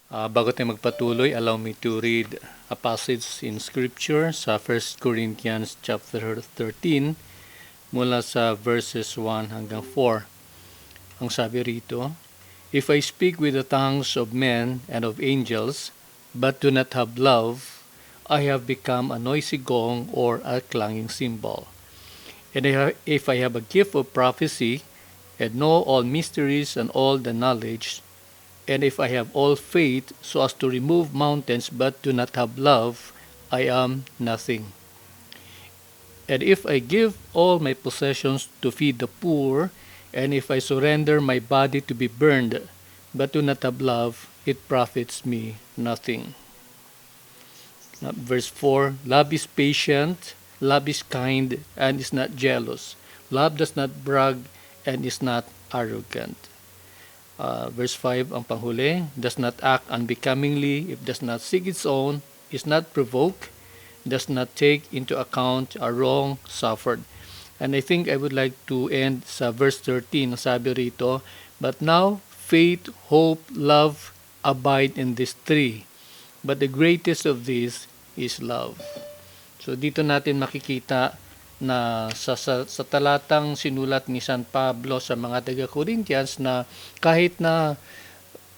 Bago tayo magpatuloy, allow me to read a passage in Scripture sa 1 Corinthians chapter 13 mula sa verses 1 hanggang 4. Ang sabi rito, "If I speak with the tongues of men and of angels, but do not have love, I have become a noisy gong or a clanging cymbal. And if I have a gift of prophecy, and know all mysteries and all the knowledge, and if I have all faith so as to remove mountains but do not have love, I am nothing. And if I give all my possessions to feed the poor, and if I surrender my body to be burned, but do not have love, it profits me nothing." Verse 4, "Love is patient, love is kind, and is not jealous. Love does not brag, and is not arrogant." Verse 5, ang panghuli, "Does not act unbecomingly, if does not seek its own, is not provoked, does not take into account a wrong suffered." And I think I would like to end sa verse 13. Sabi rito, "But now faith, hope, love abide in these three. But the greatest of these is love." So dito natin makikita na sa talatang sinulat ni San Pablo sa mga taga-Corinthians na kahit na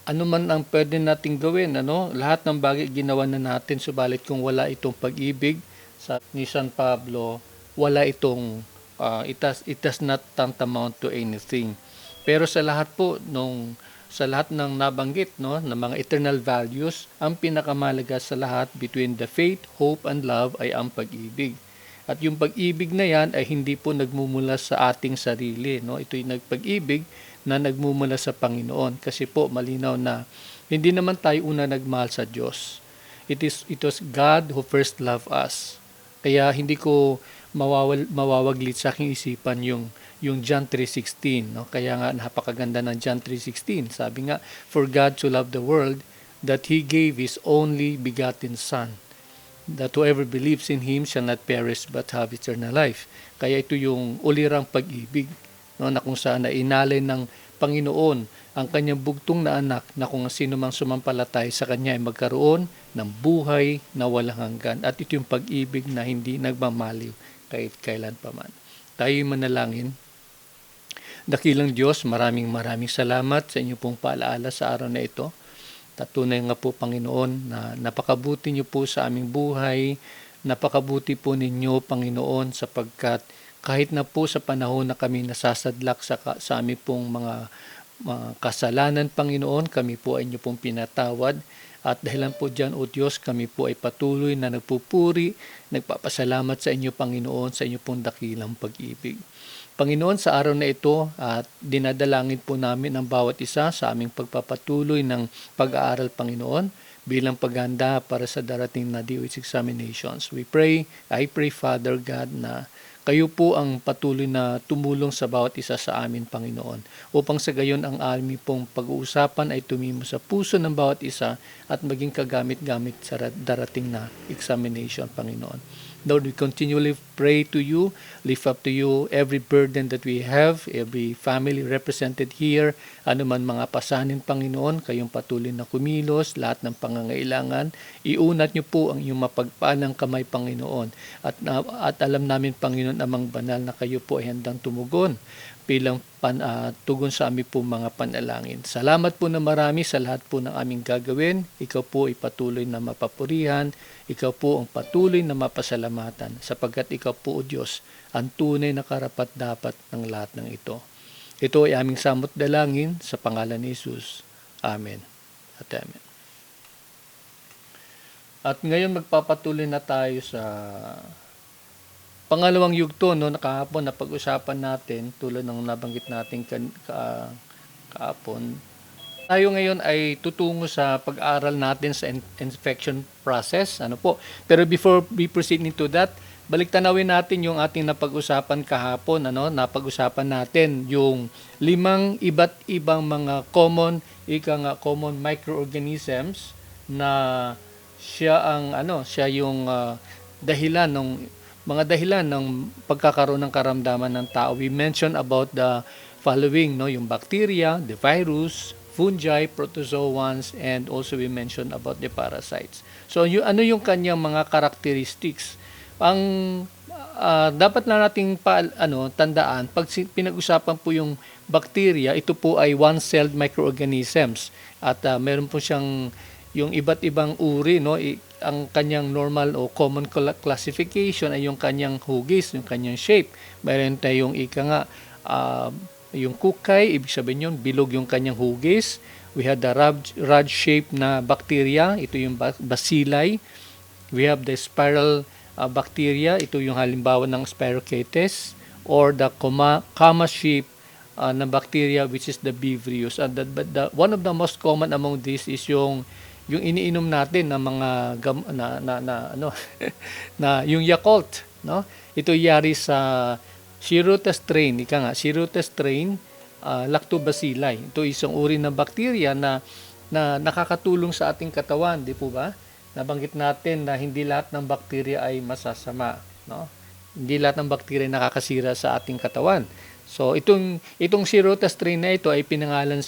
ano man ang pwede nating gawin, lahat ng bagay ginawa na natin, subalit kung wala itong pag-ibig ni San Pablo, wala itong it does not tantamount to anything. Pero sa lahat po sa lahat ng nabanggit ng mga eternal values, ang pinakamalaga sa lahat between the faith, hope, and love ay ang pag-ibig. At yung pag-ibig na yan ay hindi po nagmumula sa ating sarili. Ito'y pag-ibig na nagmumula sa Panginoon. Kasi po malinaw na hindi naman tayo una nagmahal sa Diyos. It was God who first loved us. Kaya hindi ko mawawaglit sa aking isipan yung John 3:16. Kaya nga napakaganda ng John 3:16. Sabi nga, "For God to love the world, that He gave His only begotten Son, that whoever believes in Him shall not perish but have eternal life." Kaya ito yung ulirang pag-ibig, na kung saan na inalay ng Panginoon ang kanyang bugtong na anak, na kung sino mang sumampalatay sa kanya ay magkaroon ng buhay na walang hanggan. At ito yung pag-ibig na hindi nagmamaliw kahit kailan pa man. Tayo'y manalangin. Dakilang Diyos, maraming salamat sa inyo pong paalaala sa araw na ito. Tatunay nga po, Panginoon, na napakabuti niyo po sa aming buhay. Napakabuti po ninyo, Panginoon, sapagkat kahit na po sa panahon na kami nasasadlak sa aming pong mga kasalanan, Panginoon, kami po ay inyo pong pinatawad. At dahilan po dyan, O Diyos, kami po ay patuloy na nagpupuri, nagpapasalamat sa inyo, Panginoon, sa inyo pong dakilang pag-ibig. Panginoon, sa araw na ito at dinadalangin po namin ang bawat isa sa aming pagpapatuloy ng pag-aaral, Panginoon, bilang paghanda para sa darating na DOH examinations. I pray, Father God, na kayo po ang patuloy na tumulong sa bawat isa sa amin, Panginoon, upang sa gayon ang aming pong pag-uusapan ay tumimo sa puso ng bawat isa at maging kagamit-gamit sa darating na examination, Panginoon. Lord, we continually pray to you, lift up to you every burden that we have, every family represented here, anuman mga pasanin, Panginoon, kayong patuloy na kumilos, lahat ng pangangailangan, iunat niyo po ang iyong mapagpalang kamay, Panginoon. At alam namin, Panginoon, amang banal na kayo po ay handang tumugon bilang tugon sa aming po mga panalangin. Salamat po na marami sa lahat po ng aming gagawin. Ikaw po ay patuloy na mapapurihan. Ikaw po ang patuloy na mapasalamatan sapagkat ikaw po, O Diyos, ang tunay na karapat-dapat ng lahat ng ito. Ito ay aming samot dalangin sa pangalan ni Jesus. Amen at Amen. At ngayon magpapatuloy na tayo sa pangalawang yugto, nakahapon na pag-usapan natin tulad ng nabanggit natin kahapon. Tayo ngayon ay tutungo sa pag-aaral natin sa infection process. Pero before we proceed into that, balik tanawin natin yung ating napag-usapan kahapon. Napag-usapan natin yung 5 iba't ibang mga common microorganisms na siya yung dahilan ng pagkakaroon ng karamdaman ng tao. We mentioned about the following, yung bacteria, the virus, fungi, protozoans, and also we mentioned about the parasites. So ano yung kanyang mga characteristics? Ang dapat na nating tandaan, pag pinag-usapan po yung bacteria, ito po ay one-celled microorganisms at meron po siyang yung iba't ibang uri, no? Ang kanyang normal o common classification ay yung kanyang hugis, yung kanyang shape. Meron tayong yung kukay, ibig sabihin yun, bilog yung kanyang hugis. We have the rod shape na bacteria, ito yung bacilli. We have the spiral bacteria, ito yung halimbawa ng Spirochetes, or the comma shape na bacteria, which is the Vibrio. And one of the most common among these is yung iniinom natin na mga na yung Yakult, no? Ito yari sa Shirota strain, Shirota strain, Lactobacilli. Ito isang uri ng bacteria na nakakatulong sa ating katawan, di po ba? Nabanggit natin na hindi lahat ng bacteria ay masasama, no? Hindi lahat ng bacteria nakakasira sa ating katawan. So itong Shirota strain na ito ay pinangalan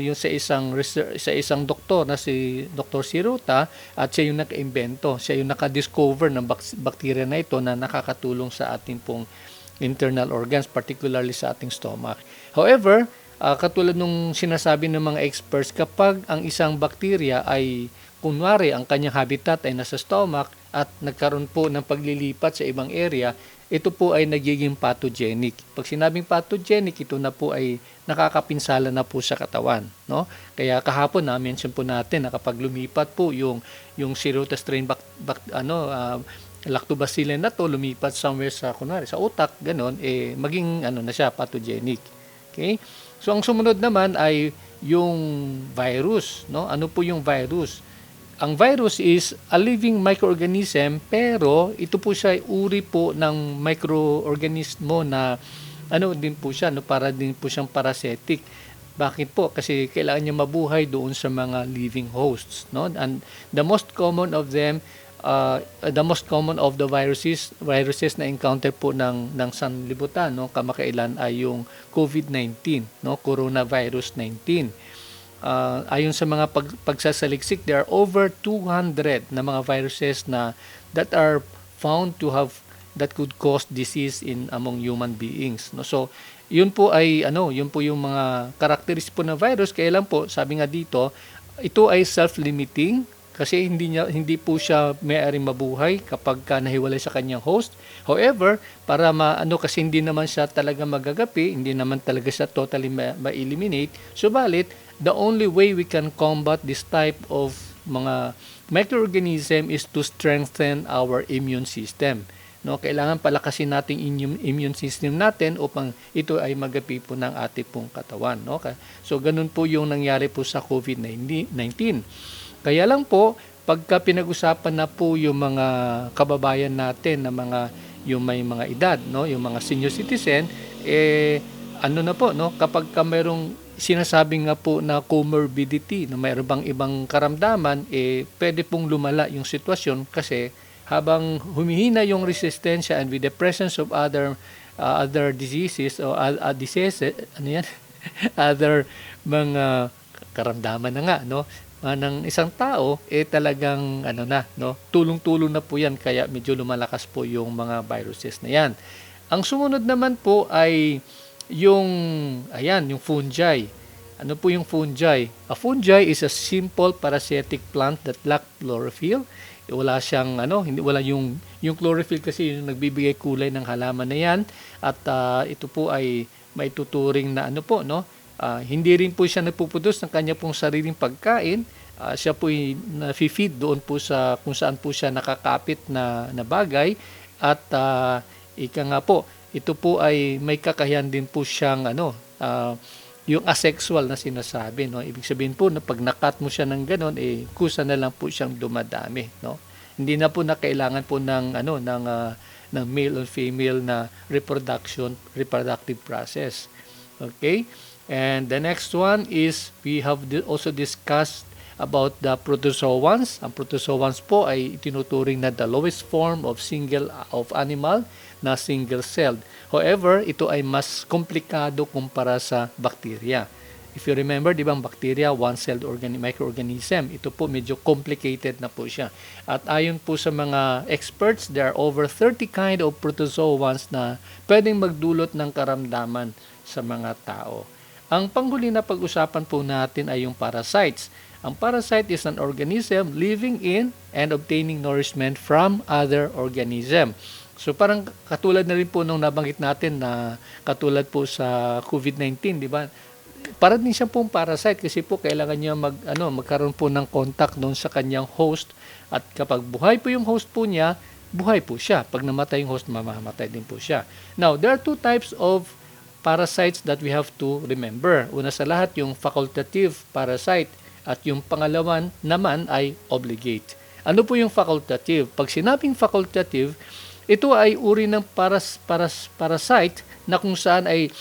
yung sa isang doktor na si Dr. Shirota, at siya yung naka-imbento, siya yung naka-discover ng bacteria na ito na nakakatulong sa ating pong internal organs, particularly sa ating stomach. However, katulad nung sinasabi ng mga experts, kapag ang isang bacteria ay kunwari ang kanyang habitat ay nasa stomach at nagkaroon po ng paglilipat sa ibang area, ito po ay nagiging pathogenic. Pag sinabing pathogenic, ito na po ay nakakapinsala na po sa katawan, no? Kaya kahapon mention po natin na kapag lumipat po yung Shirota strain Lactobacillus na to, lumipat somewhere sa utak, ganon, maging na siya, pathogenic. Okay? So ang sumunod naman ay yung virus, no? Ano po yung virus? Ang virus is a living microorganism, pero ito po siya uri po ng microorganismo na din po siya, no, para din po siyang parasitic. Bakit po? Kasi kailangan niya mabuhay doon sa mga living hosts, no? And the most common of the viruses na encounter po ng sanlibutan, no, kamakailan ay yung COVID-19, no, coronavirus 19. Ayon sa mga pagsasaliksik, there are over 200 na mga viruses that are found to have that could cause disease among human beings, no? So yun po yung mga characteristics po ng virus. Kaya lang po, sabi nga dito, ito ay self-limiting kasi hindi po siya maaaring mabuhay kapag nahiwalay sa kanyang host. However, para kasi hindi naman siya talaga magagapi, hindi naman talaga siya totally ma-eliminate, subalit the only way we can combat this type of mga microorganism is to strengthen our immune system, no? Kailangan palakasin natin immune system natin upang ito ay magapi po ng ating pong katawan, no? So ganun po yung nangyari po sa COVID-19. Kaya lang po, pagka pinag-usapan na po yung mga kababayan natin na yung may mga edad, no, yung mga senior citizen, kapag mayroong sinasabing nga po na comorbidity, no, mayroon bang ibang karamdaman, pwede pong lumala yung sitwasyon kasi habang humihina yung resistensya and with the presence of other diseases o other mga karamdaman na nga, no, ng isang tao, talagang tulong-tulong na po yan, kaya medyo lumalakas po yung mga viruses na yan. Ang sumunod naman po ay yung fungi. Ano po yung fungi? A fungi is a simple parasitic plant that lack chlorophyll. Wala siyang wala yung chlorophyll kasi yung nagbibigay kulay ng halaman na yan, at ito po ay maituturing na hindi rin po siya nagpuproduce ng kanya pong sariling pagkain. Siya po ay na-feed doon po sa kung saan po siya nakakapit na bagay, at ito po ay may kakayahan din po siyang yung asexual na sinasabi, no? Ibig sabihin po na pag nakat mo siya ng ganon, kusa na lang po siyang dumadami, no? Hindi na po na kailangan po ng male or female na reproductive process. Okay? And the next one is we have also discussed about the protozoans. Ang protozoans po ay tinuturing na the lowest form of animal na single-celled. However, ito ay mas komplikado kumpara sa bacteria. If you remember, di ba ang bacteria, one-celled microorganism. Ito po medyo complicated na po siya. At ayon po sa mga experts, there are over 30 kind of protozoans na pwedeng magdulot ng karamdaman sa mga tao. Ang panghuli na pag-usapan po natin ay yung parasites. Ang parasite is an organism living in and obtaining nourishment from other organism. So parang katulad na rin po nung nabanggit natin na katulad po sa COVID-19, di ba? Para din siya pong parasite kasi po kailangan niya magkaroon po ng contact doon sa kanyang host, at kapag buhay po yung host po niya, buhay po siya. Pag namatay yung host, mamamatay din po siya. Now, there are two types of parasites that we have to remember. Una sa lahat, yung facultative parasite, at yung pangalawan naman ay obligate. Ano po yung facultative? Pag sinabing facultative, ito ay uri ng parasite na kung saan ay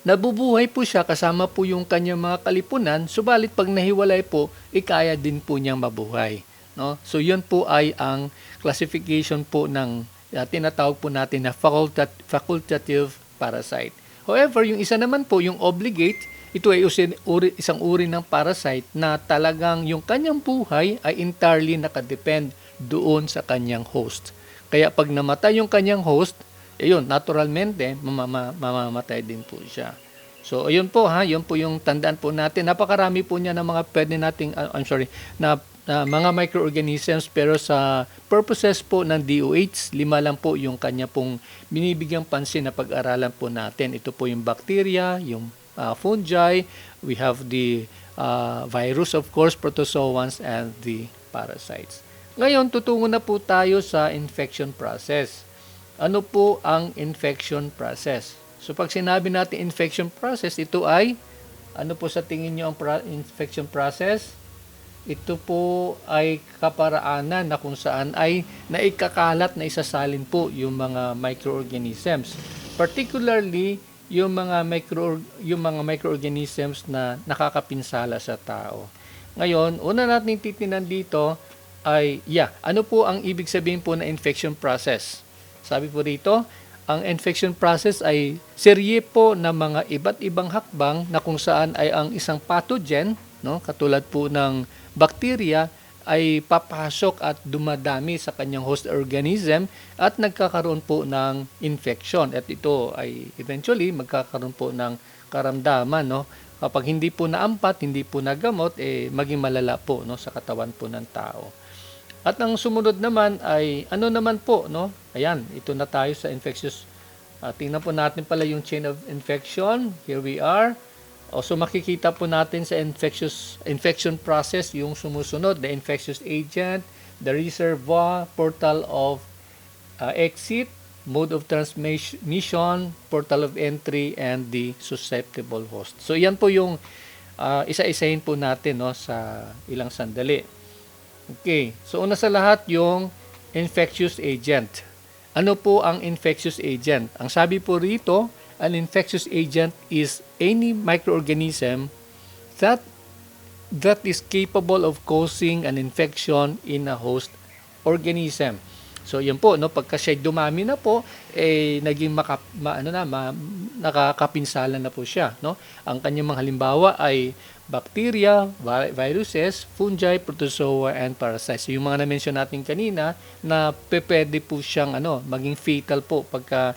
nabubuhay po siya kasama po yung kanyang mga kalipunan, subalit pag nahiwalay po, ikaya din po niyang mabuhay. No? So yun po ay ang classification po ng tinatawag po natin na facultative parasite. However, yung isa naman po, yung obligate, ito ay isang uri ng parasite na talagang yung kanyang buhay ay entirely nakadepend doon sa kanyang host. Kaya pag namatay yung kanyang host, naturalmente, mamamatay din po siya. So, ayun po yun po yung tandaan po natin. Napakarami po niya ng mga pwede nating, na mga microorganisms, pero sa purposes po ng DOH, 5 lang po yung kanya pong binibigyang pansin na pag-aralan po natin. Ito po yung bacteria, yung fungi, we have the virus, of course, protozoans, and the parasites. Ngayon, tutungo na po tayo sa infection process. Ano po ang infection process? So, pag sinabi natin infection process, ito ay, ano po sa tingin nyo ang infection process? Ito po ay kaparaanan na kung saan ay naikakalat na isasalin po yung mga microorganisms. Particularly, yung mga microorganisms na nakakapinsala sa tao. Ngayon, una natin titingnan dito ay, ano po ang ibig sabihin po na infection process? Sabi po dito, ang infection process ay serye po ng mga iba't ibang hakbang na kung saan ay ang isang pathogen, no, katulad po ng bacteria, ay papasok at dumadami sa kanyang host organism at nagkakaroon po ng infection. At ito ay eventually magkakaroon po ng karamdaman, no? Kapag hindi po naampat, hindi po nagamot, maging malala po, no, sa katawan po ng tao. At ang sumunod naman ay ano naman po, no? Ayan, ito na tayo sa infectious. Tingnan po natin pala yung chain of infection. Here we are. So makikita po natin sa infection process yung sumusunod, the infectious agent, the reservoir, portal of exit, mode of transmission, portal of entry, and the susceptible host. So yan po yung isa-isahin po natin, no, sa ilang sandali. Okay, so una sa lahat yung infectious agent. Ano po ang infectious agent? Ang sabi po rito, an infectious agent is any microorganism that is capable of causing an infection in a host organism. So yan po, no, pagka siya dumami na po, naging nakakapinsala na po siya, no? Ang kanyang mga halimbawa ay bacteria, viruses, fungi, protozoa, and parasites. Yung mga na-mention natin kanina na pwede po siyang maging fatal po pagka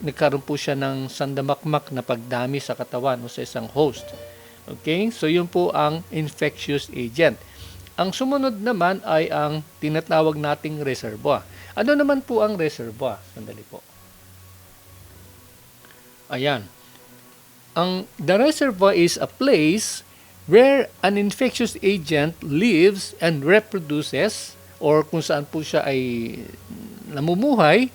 nagkaroon po siya ng sandamakmak na pagdami sa katawan o sa isang host. Okay? So yun po ang infectious agent. Ang sumunod naman ay ang tinatawag nating reservoir. Ano naman po ang reservoir? Sandali po. Ayan. The reservoir is a place where an infectious agent lives and reproduces, or kung saan po siya ay namumuhay,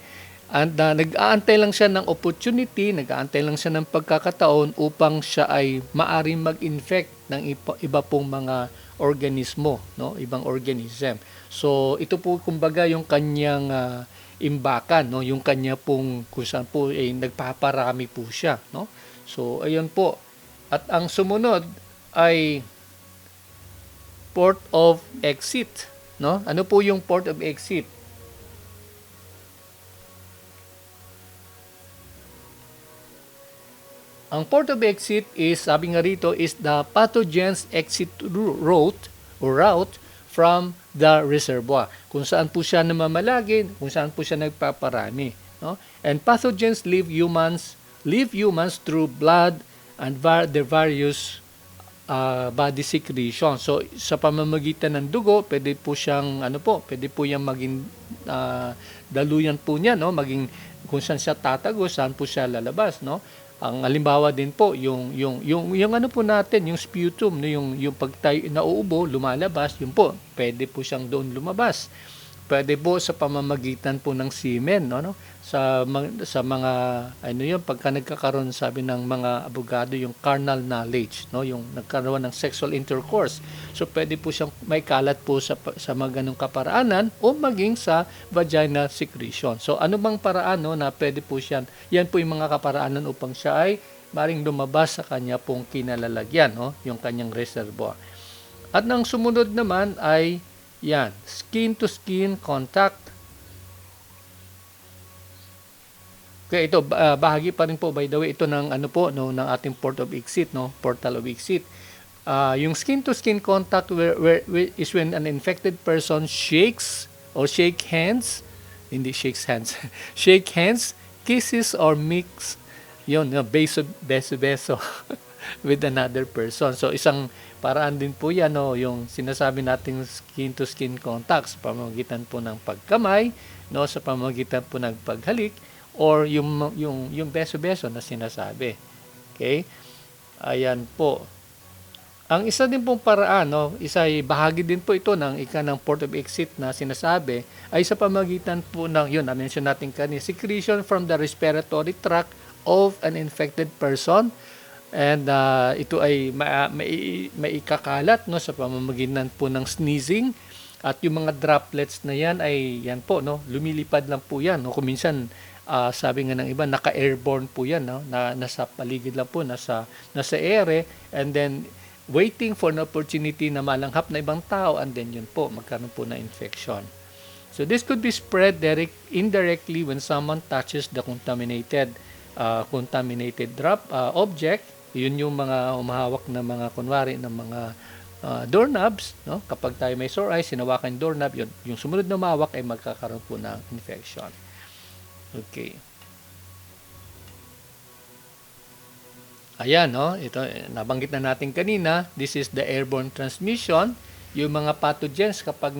and nag-aantay lang siya ng opportunity, nag-aantay lang siya ng pagkakataon upang siya ay maaring mag-infect ng iba pong mga organismo, no, ibang organism. So ito po kumbaga yung kanyang imbakan, no, yung kanya pong kung saan po nagpaparami po siya, no. So ayun po. At ang sumunod ay port of exit, no? Ano po yung port of exit? Ang port of exit is, sabi nga rito, is the pathogen's exit route from the reservoir. Kung saan po siya namamalagi, kung saan po siya nagpaparami. No? And pathogens leave humans through blood and their various body secretion. So sa pamamagitan ng dugo, pwede po siyang pwede po yang maging daluyan po niya, no, maging kung saan siya tatago, saan po siya lalabas, no. Ang halimbawa din po yung ano po natin, yung sputum, no, yung pag tayo nauubo, lumalabas, yun po, pwede po siyang doon lumabas. Pwede po sa pamamagitan po ng semen, no? Sa mga pagka nagkakaroon, sabi ng mga abogado, yung carnal knowledge, no, yung nagkaroon ng sexual intercourse. So pwede po siyang may kalat po sa mga ganung kaparaanan o maging sa vaginal secretion. So ano bang paraan, no, na pwede po siyan, yan po yung mga kaparaanan upang siya ay maring lumabas sa kanya pong kinalalagyan, no, yung kanyang reservoir. At ang sumunod naman ay yan, skin-to-skin contact. Okay, ito bahagi pa rin po, by the way, ito ng ng ating port of exit, no, portal of exit. Yung skin-to-skin contact where is when an infected person shakes or shake hands, kisses or mix, yun, beso with another person. So isang paraan din po yan, no, yung sinasabi nating skin-to-skin contact sa pamamagitan po ng pagkamay, no, sa pamamagitan po ng paghalik, or yung beso-beso na sinasabi. Okay? Ayan po. Ang isa din pong paraan, no, ay bahagi din po ito ng ng port of exit na sinasabi, ay sa pamamagitan po ng, yun, na-mention natin kanina, secretion from the respiratory tract of an infected person. And ito ay maikakalat, no, sa pamamagitan po ng sneezing, at yung mga droplets na yan ay yan po, no, lumilipad lang po yan, no. Kung minsan sabi nga ng iba, naka-airborne po yan, no, na nasa paligid lang po, nasa ere, and then waiting for an opportunity na malanghap na ibang tao, and then yun po, magkaroon po na infection. So this could be spread indirectly when someone touches the contaminated object. Yun yung mga umahawak na mga, kunwari, ng mga doorknobs, no? Kapag tayo may sore eyes, sinawakan yung doorknob, yun, yung sumunod na umahawak ay magkakaroon po ng infection. Okay. Ayan, no? Ito, nabanggit na natin kanina, this is the airborne transmission. Yung mga pathogens kapag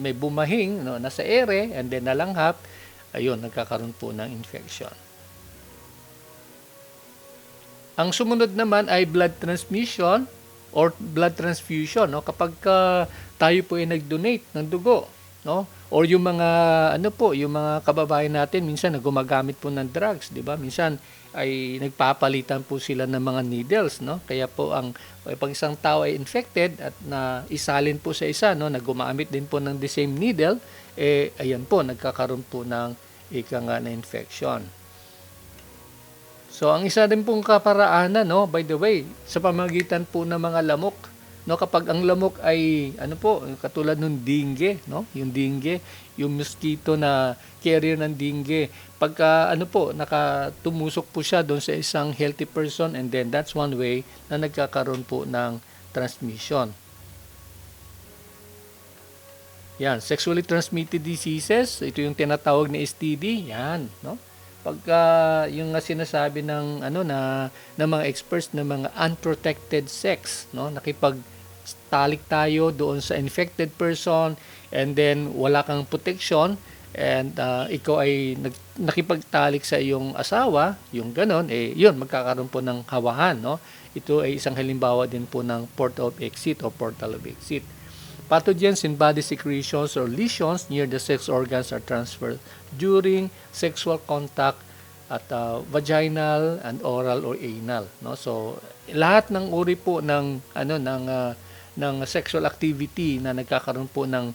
may bumahing, no, nasa ere, and then nalanghap, ayun, nagkakaroon po ng infection. Ang sumunod naman ay blood transmission or blood transfusion, no? Kapag tayo po ay nag-donate ng dugo, no? Or yung mga yung mga kababayan natin minsan na gumagamit po ng drugs, 'di ba? Minsan ay nagpapalitan po sila ng mga needles, no? Kaya po pag isang tao ay infected at na isalin po sa isa, no, na gumamit din po ng the same needle, ayan po, nagkakaroon po ng na infection. So ang isa din pong kaparaanan, no, by the way, sa pamamagitan po ng mga lamok, no, kapag ang lamok ay katulad ng dengue, no, yung dengue, yung mosquito na carrier ng dengue, pagka nakatumusok po siya doon sa isang healthy person, and then that's one way na nagkakaroon po ng transmission. Yan, sexually transmitted diseases, ito yung tinatawag na STD, yan, no? Pagka yung sinasabi ng ng mga experts na mga unprotected sex, no, nakipagtalik tayo doon sa infected person, and then wala kang protection, and ikaw ay nakipagtalik sa iyong asawa, yung ganon, yun, magkakaroon po ng hawahan, no. Ito ay isang halimbawa din po ng port of exit o portal of exit. Pathogens in body secretions or lesions near the sex organs are transferred during sexual contact at vaginal and oral or anal, no? So lahat ng uri po ng ng sexual activity na nagkakaroon po ng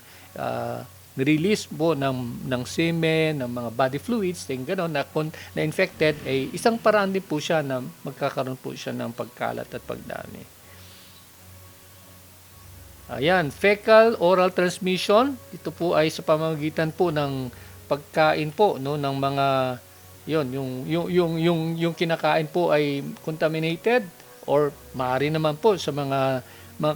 release po ng semen, ng mga body fluids, gano'n, na infected, ay isang paraan din po siya na magkakaroon po siya ng pagkalat at pagdami. Ayan, fecal oral transmission, ito po ay sa pamamagitan po ng pagkain po, no, ng mga Yun, yung kinakain po ay contaminated or maaari naman po sa mga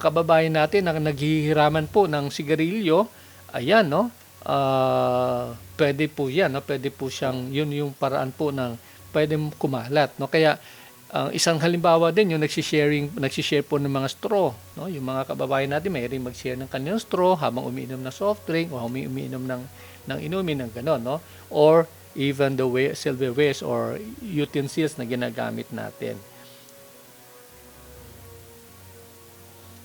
kababayan natin na naghihiraman po ng sigarilyo, ayan, no? Pwede po yan, no? Pwede po siyang, yun yung paraan po ng pwede kumalat, no? Kaya, isang halimbawa din yung nagsishare po ng mga straw, no? Yung mga kababayan natin may ring mag-share ng kanilang straw habang umiinom ng soft drink o umiinom ng inumin ng ganon, no? Or even the silverware or utensils na ginagamit natin.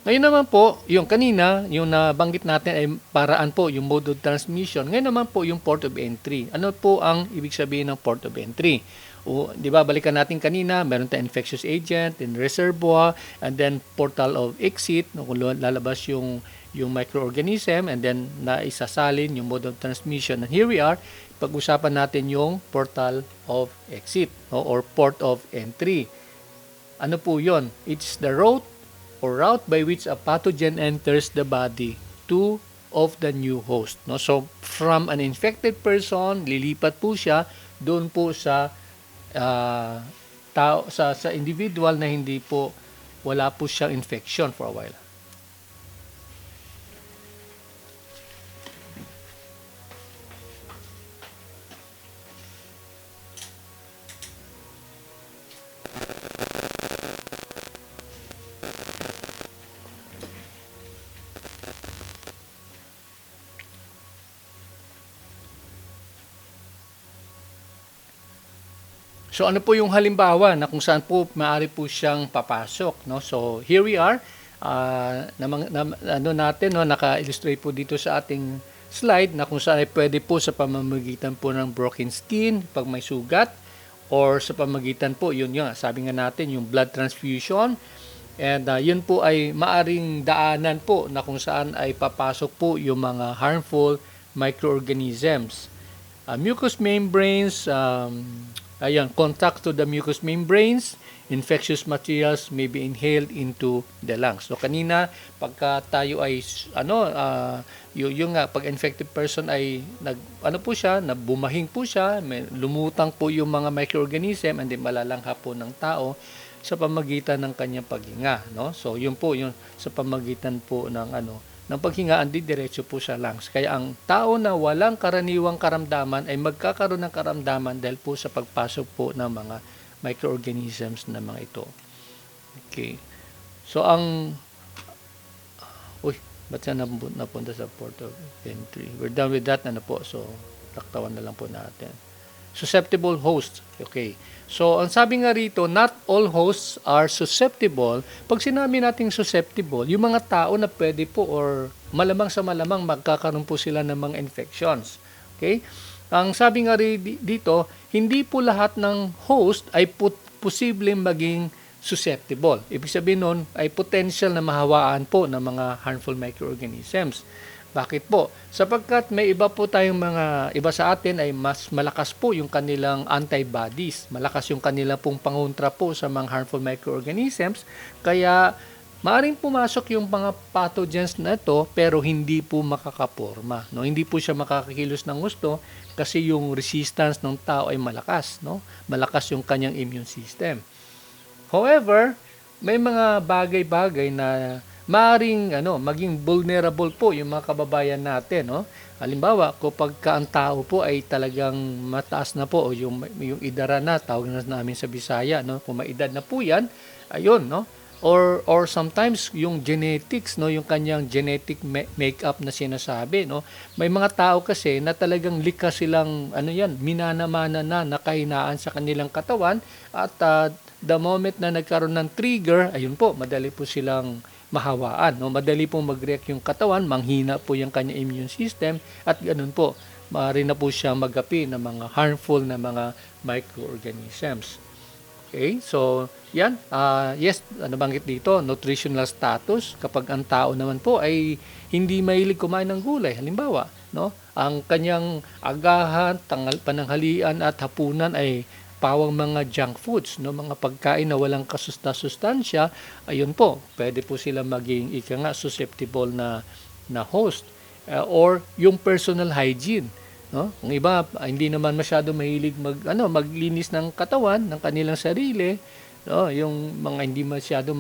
Ngayon naman po, yung kanina, yung nabanggit natin ay paraan po, yung mode of transmission. Ngayon naman po yung port of entry. Ano po ang ibig sabihin ng port of entry? O, di ba, balikan natin kanina, meron tayong infectious agent, and reservoir, and then portal of exit, no, kung lalabas yung microorganism, and then naisasalin yung mode of transmission. And here we are, pag-usapan natin yung portal of exit, no, or port of entry. Ano po yon? It's the route by which a pathogen enters the body to of the new host, no? So from an infected person, lilipat po siya doon po sa tao, sa individual na hindi po wala po siyang infection for a while. So ano po yung halimbawa na kung saan po maaari po siyang papasok, no? So here we are, ano natin, no, naka-illustrate po dito sa ating slide na kung saan ay pwede po sa pamamagitan po ng broken skin pag may sugat, or sa pamamagitan po, yun nga, sabi nga natin, yung blood transfusion, and yun po ay maaring daanan po na kung saan ay papasok po yung mga harmful microorganisms. Mucous membranes, ayan, contact to the mucous membranes, infectious materials may be inhaled into the lungs. So kanina pagka tayo ay yung pag infected person ay bumahing po siya, lumutang po yung mga microorganism and then malalangha po ng tao sa pamagitan ng kanyang paghinga, no? So yun po yung sa pamagitan po ng paghinga, diretso po sa lungs. Kaya ang tao na walang karaniwang karamdaman ay magkakaroon ng karamdaman dahil po sa pagpasok po ng mga microorganisms na mga ito. Okay. So ba't siya napunta sa port of entry? We're done with that, So, taktawan na lang po natin. Susceptible host. Okay. So, ang sabi nga rito, not all hosts are susceptible. Pag sinabi nating susceptible, yung mga tao na pwede po or malamang sa malamang magkakaroon po sila ng mga infections. Okay? Ang sabi nga dito, hindi po lahat ng host ay posibleng maging susceptible. Ibig sabihin nun ay potential na mahawaan po ng mga harmful microorganisms. Bakit po? Sapagkat may iba sa atin ay mas malakas po yung kanilang antibodies. Malakas yung kanilang pong pangontra po sa mga harmful microorganisms. Kaya maaaring pumasok yung mga pathogens na ito pero hindi po makakaporma. No? Hindi po siya makakakilos ng gusto kasi yung resistance ng tao ay malakas. No? Malakas yung kanyang immune system. However, may mga bagay-bagay na maaaring maging vulnerable po yung mga kababayan natin, no? Halimbawa, kapag ang tao po ay talagang mataas na po o yung idara na, tawag na namin sa Bisaya, no? Kung may edad na po yan, ayun, no? Or sometimes yung genetics, no, yung kanyang genetic makeup na sinasabi, no? May mga tao kasi na talagang likas silang minanamana na nakahinaan sa kanilang katawan at the moment na nagkaroon ng trigger, ayun po, madali po silang mahawaan, no? Madali pong mag-react yung katawan, manghina po yung kanya immune system at ganun po, maaari na po siya magapi ng mga harmful na mga microorganisms. Okay, so yan, yes, nabanggit dito, nutritional status, kapag ang tao naman po ay hindi mahilig kumain ng gulay, halimbawa, no? Ang kanyang agahan, pananghalian at hapunan ay pawang mga junk foods, no, mga pagkain na walang kasustansya, ayun po, pwede po sila maging susceptible na host. Or yung personal hygiene. no? Ang iba hindi naman masyado mahilig maglinis ng katawan ng kanilang sarili, no? Yung mga hindi masyado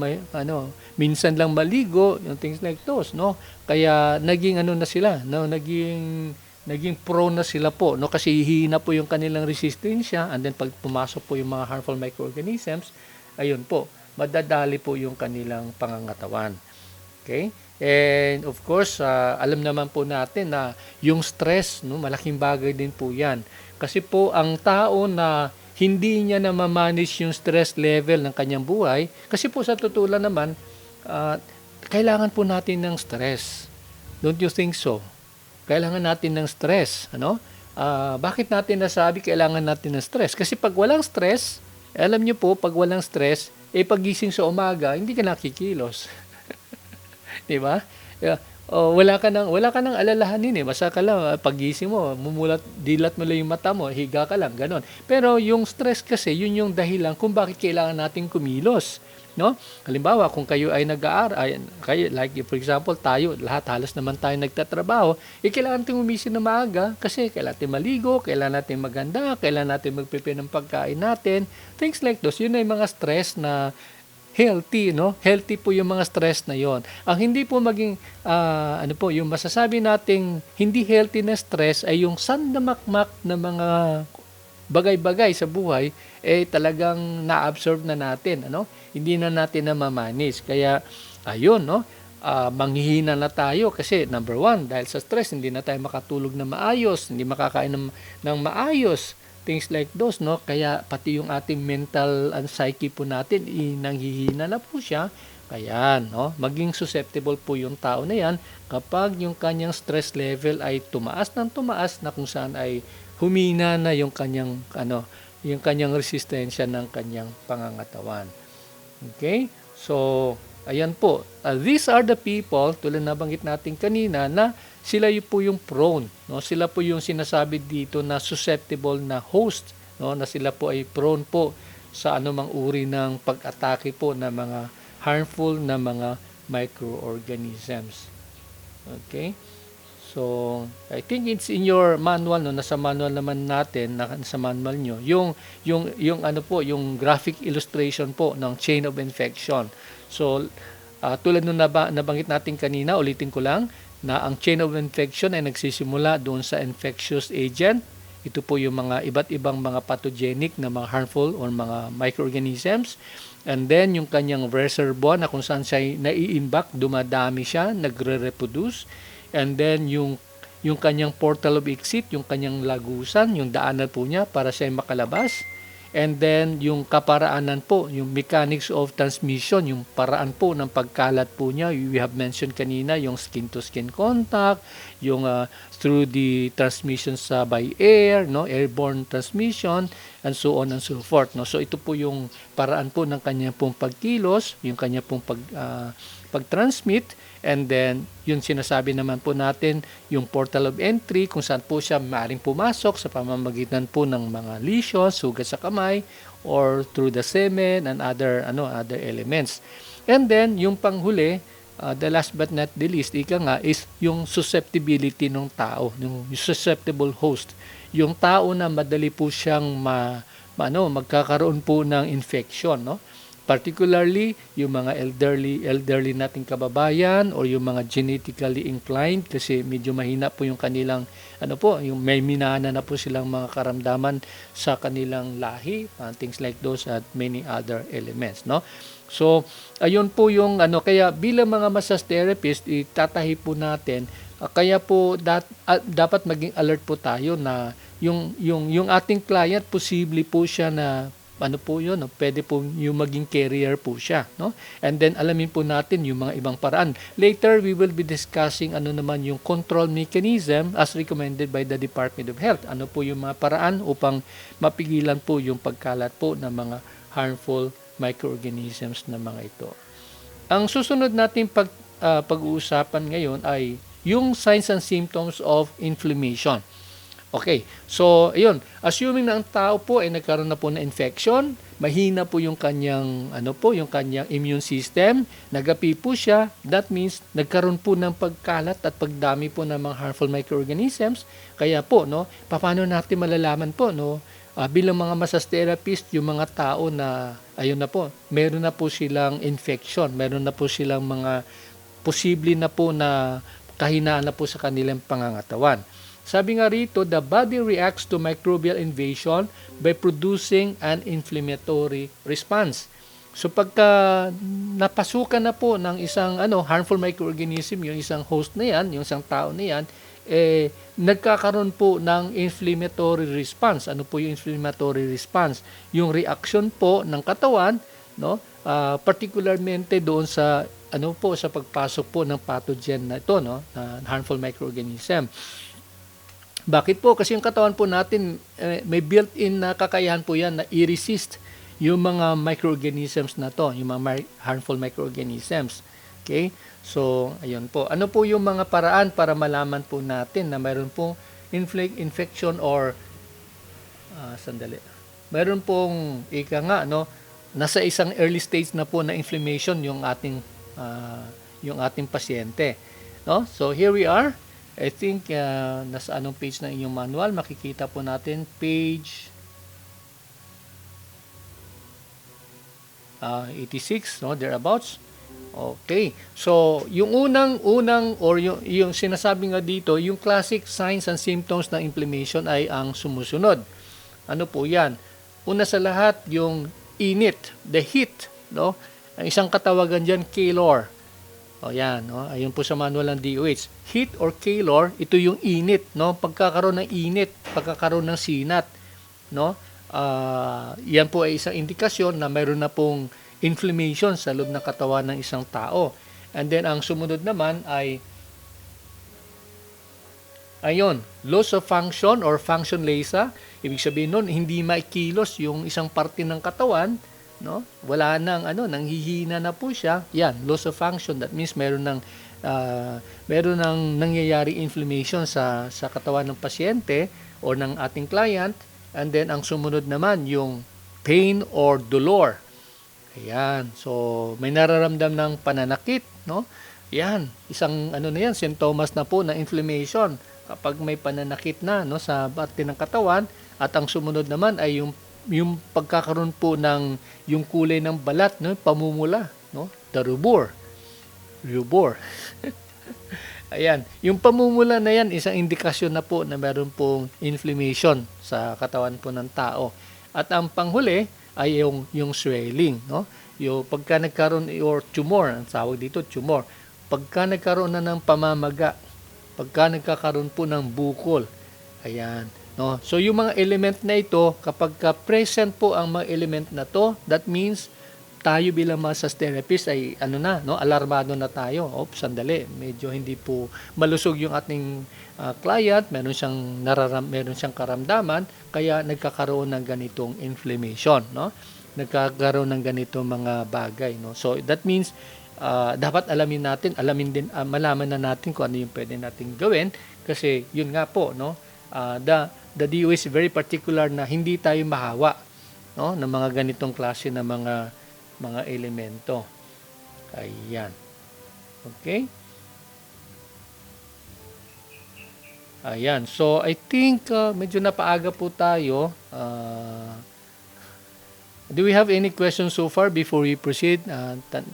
minsan lang maligo, yung things like those, no? Kaya naging na sila, no? Naging prone na sila po, no? Kasi hihina po yung kanilang resistensya, and then pag pumasok po yung mga harmful microorganisms, ayun po, madadali po yung kanilang pangangatawan. Okay? And of course, alam naman po natin na yung stress, no, malaking bagay din po 'yan. Kasi po ang tao na hindi niya na ma-manage yung stress level ng kanyang buhay, kasi po sa totoo lang naman, kailangan po natin ng stress. Don't you think so? Kailangan natin ng stress, ano? Bakit natin nasabi kailangan natin ng stress? Kasi pag walang stress, alam niyo po, pag walang stress, pagising sa umaga, hindi ka nakikilos. 'Di ba? Wala ka nang alalahanin basta ka lang pagising mo, dilat mo lang yung mata mo, higa ka lang, gano'n. Pero yung stress kasi, yun yung dahilan kung bakit kailangan nating kumilos, no? Halimbawa, kung kayo ay like for example, tayo, lahat halos naman tayo nagtatrabaho, kailangan natin umisip na maaga kasi kailangan natin maligo, kailangan natin maganda, kailangan natin mag-prepare ng pagkain natin, things like those. Yun ay mga stress na healthy, no? Healthy po yung mga stress na yon. Ang hindi po maging yung masasabi nating hindi healthy na stress ay yung sandamakmak na mga bagay-bagay sa buhay talagang na-absorb na natin, ano? Hindi na natin na ma-manage. Kaya ayun, no? Manghihina na tayo kasi number one, dahil sa stress hindi na tayo makatulog na maayos, hindi makakain ng maayos, things like those, no? Kaya pati yung ating mental and psyche po natin nanghihina na po siya. Kaya, no, maging susceptible po yung tao na yan kapag yung kanyang stress level ay tumaas na kung saan ay humina na yung kanyang resistensya ng kanyang pangangatawan. Okay? So, ayan po. These are the people, tulad na banggit natin kanina, na sila po yung prone, no? Sila po yung sinasabi dito na susceptible na host, no? Na sila po ay prone po sa anumang uri ng pag-atake po ng mga harmful na mga microorganisms. Okay? So, I think it's in your manual, no? Nasa manual naman natin, nasa manual nyo, yung graphic illustration po ng chain of infection. So, tulad nung nabanggit natin kanina, ulitin ko lang, na ang chain of infection ay nagsisimula doon sa infectious agent. Ito po yung mga iba't ibang mga pathogenic na mga harmful or mga microorganisms. And then, yung kanyang reservoir na kung saan siya nai-imbak, dumadami siya, nagre-reproduce. And then, yung kanyang portal of exit, yung kanyang lagusan, yung daanan po niya para siya makalabas. And then, yung kaparaanan po, yung mechanics of transmission, yung paraan po ng pagkalat po niya, we have mentioned kanina, yung skin-to-skin contact, yung through the transmission by air, no, airborne transmission, and so on and so forth. No? So, ito po yung paraan po ng kanyang pong pagkilos, yung kanyang pong pag-transmit, and then, yung sinasabi naman po natin, yung portal of entry, kung saan po siya maaaring pumasok sa pamamagitan po ng mga lesions, sugat sa kamay, or through the semen and other elements. And then, yung panghuli, the last but not the least, is yung susceptibility ng tao, yung susceptible host. Yung tao na madali po siyang magkakaroon po ng infection, no? Particularly, yung mga elderly nating kababayan or yung mga genetically inclined kasi medyo mahina po yung kanilang, yung may minana na po silang mga karamdaman sa kanilang lahi, things like those at many other elements, no? So, ayun po yung kaya bilang mga massage therapist, itatahi po natin, kaya po dapat maging alert po tayo na yung ating client, posible po siya na pwede po yung maging carrier po siya, no? And then alamin po natin yung mga ibang paraan. Later, we will be discussing naman yung control mechanism as recommended by the Department of Health. Ano po yung mga paraan upang mapigilan po yung pagkalat po ng mga harmful microorganisms na mga ito. Ang susunod nating pag-uusapan ngayon ay yung signs and symptoms of inflammation. Okay, so ayun, assuming na ang tao po ay nagkaroon na po ng infection, mahina po yung kanyang yung kanyang immune system, nagapi po siya, that means nagkaroon po ng pagkalat at pagdami po ng mga harmful microorganisms. Kaya po paano natin malalaman po bilang mga massage therapist, yung mga tao na ayun na po, meron na po silang infection, meron na po silang mga posible na po na kahinaan na po sa kanilang pangangatawan. Sabi nga rito, the body reacts to microbial invasion by producing an inflammatory response. So pagka napasukan na po ng isang harmful microorganism, yung isang host na yan, yung isang tao na yan, nagkakaroon po ng inflammatory response. Ano po yung inflammatory response? Yung reaction po ng katawan, particularmente doon sa sa pagpasok po ng pathogen na ito, na harmful microorganism. Bakit po? Kasi yung katawan po natin, may built-in na kakayahan po yan na i-resist yung mga microorganisms na to, yung mga harmful microorganisms. Okay? So, ayun po. Ano po yung mga paraan para malaman po natin na mayroon pong infection or mayroon pong nasa isang early stage na po na inflammation yung ating pasyente. So, here we are. I think nasa anong page ng inyong manual, makikita po natin page 86, thereabouts. Okay. So, yung unang or yung sinasabi nga dito, yung classic signs and symptoms ng inflammation ay ang sumusunod. Ano po 'yan? Una sa lahat, yung init, the heat, Ang isang katawagan diyan, calor. Yan, ayun po sa manual ng DOH. Heat or calor, ito yung init, pagkakaroon ng init, pagkakaroon ng sinat, yan po ay isang indikasyon na mayroon na pong inflammation sa loob ng katawan ng isang tao. And then ang sumunod naman ay loss of function or functionlessa. Ibig sabihin nun, hindi maikilos yung isang parte ng katawan, wala nang nanghihina na po siya. Yan, loss of function. That means meron nang nangyayari inflammation sa katawan ng pasyente o ng ating client. And then ang sumunod naman yung pain or dolor. Ayan. So may nararamdam ng pananakit, Yan, isang na yan, sintomas na po na inflammation kapag may pananakit na sa parte ng katawan. At ang sumunod naman ay yung pagkakaroon po ng yung kulay ng balat, pamumula, the rubor. Ayan, yung pamumula na yan, isang indikasyon na po na meron pong inflammation sa katawan po ng tao. At ang panghuli ay yung swelling, Yung pagka nagkaroon or tumor, ang tawag dito tumor. Pagka nagkaroon na ng pamamaga, pagka nagkakaroon po ng bukol. Ayan. So yung mga element na ito, kapag present po ang mga element na to, that means tayo bilang massage therapist ay alarmado na tayo. Sandali, medyo hindi po malusog yung ating client, meron siyang karamdaman, kaya nagkakaroon ng ganitong inflammation, nagkakaroon ng ganitong mga bagay, So that means dapat malaman na natin kung ano yung pwede nating gawin, kasi yun nga po, the DO is very particular na hindi tayo mahawa ng mga ganitong klase na mga elemento. Ayan. Okay? Ayan. So, I think medyo napaaga po tayo. Do we have any questions so far before we proceed?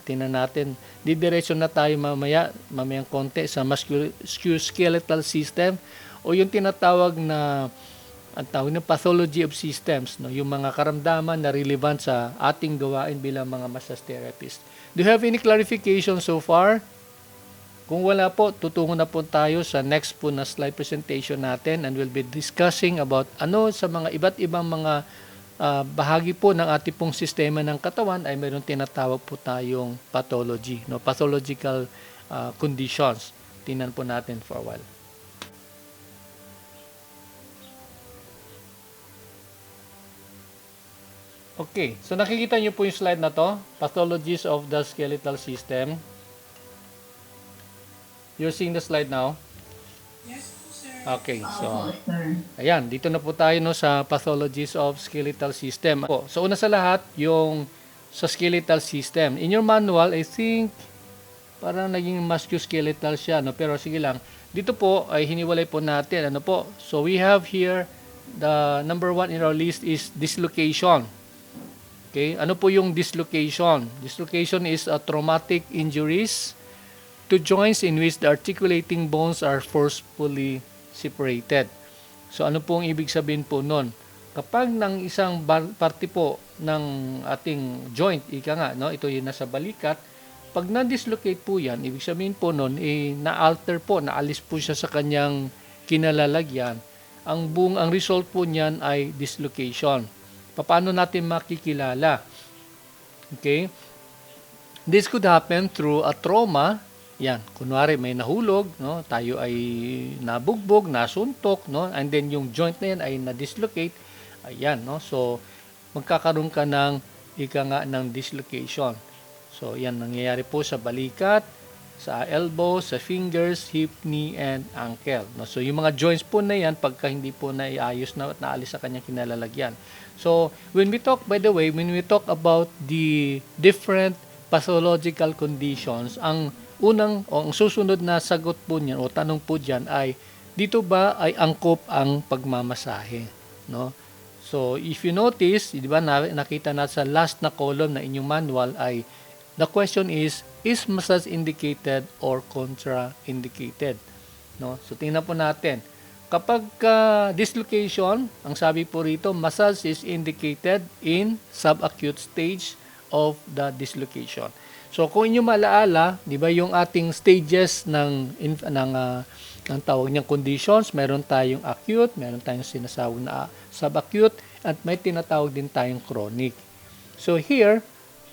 Tingnan natin. Didiretso na tayo mamayang konti sa musculoskeletal system o yung tinatawag na pathology of systems, yung mga karamdaman na relevant sa ating gawain bilang mga massage therapist. Do you have any clarification so far? Kung wala po, tutungo na po tayo sa next po na slide presentation natin, and we'll be discussing about sa mga iba't ibang mga bahagi po ng ating pong sistema ng katawan ay mayroong tinatawag po tayong pathology, pathological conditions. Tingnan po natin for a while. Okay, so nakikita niyo po yung slide na to, pathologies of the skeletal system. You're seeing the slide now? Yes, sir. Okay, Opo, so sir. ayan, dito na po tayo no sa pathologies of skeletal system. So una sa lahat, yung sa skeletal system. In your manual, I think parang naging musculoskeletal siya, no? Pero sige lang. Dito po ay hiniwalay po natin, ano po? So we have here the number one in our list is dislocation. Okay? Ano po yung dislocation? Dislocation is a traumatic injuries to joints in which the articulating bones are forcefully separated. So ano pong ibig sabihin po nun? Kapag ng isang parte po ng ating joint, ika nga, no, ito yung nasa balikat, pag na-dislocate po yan, ibig sabihin po nun, na-alter po, naalis po siya sa kanyang kinalalagyan. Ang result po niyan ay dislocation. Paano natin makikilala? Okay? This could happen through a trauma. Yan, kunwari may nahulog, no? Tayo ay nabugbog, nasuntok, no? And then yung joint na yan ay na-dislocate. Ayan, no? So magkakaroon ka ng ika nga ng dislocation. So yan nangyayari po sa balikat, sa elbow, sa fingers, hip, knee, and ankle. No? So yung mga joints po na yan, pagka hindi po naiayos na at naalis sa kanyang kinalalagyan. So when we talk, by the way, when we talk about the different pathological conditions, ang unang o ang susunod na sagot po niyan o tanong po diyan ay dito ba ay angkop ang pagmamasahe, no? So if you notice, di ba nakita natin sa last na column na inyong manual ay the question is massage indicated or contraindicated, no? So tingnan po natin. Kapag dislocation, ang sabi po rito, massage is indicated in subacute stage of the dislocation. So kung inyo malaala, 'di ba yung ating stages ng tawag niyang conditions, meron tayong acute, meron tayong sinasawag na subacute at may tinatawag din tayong chronic. So here,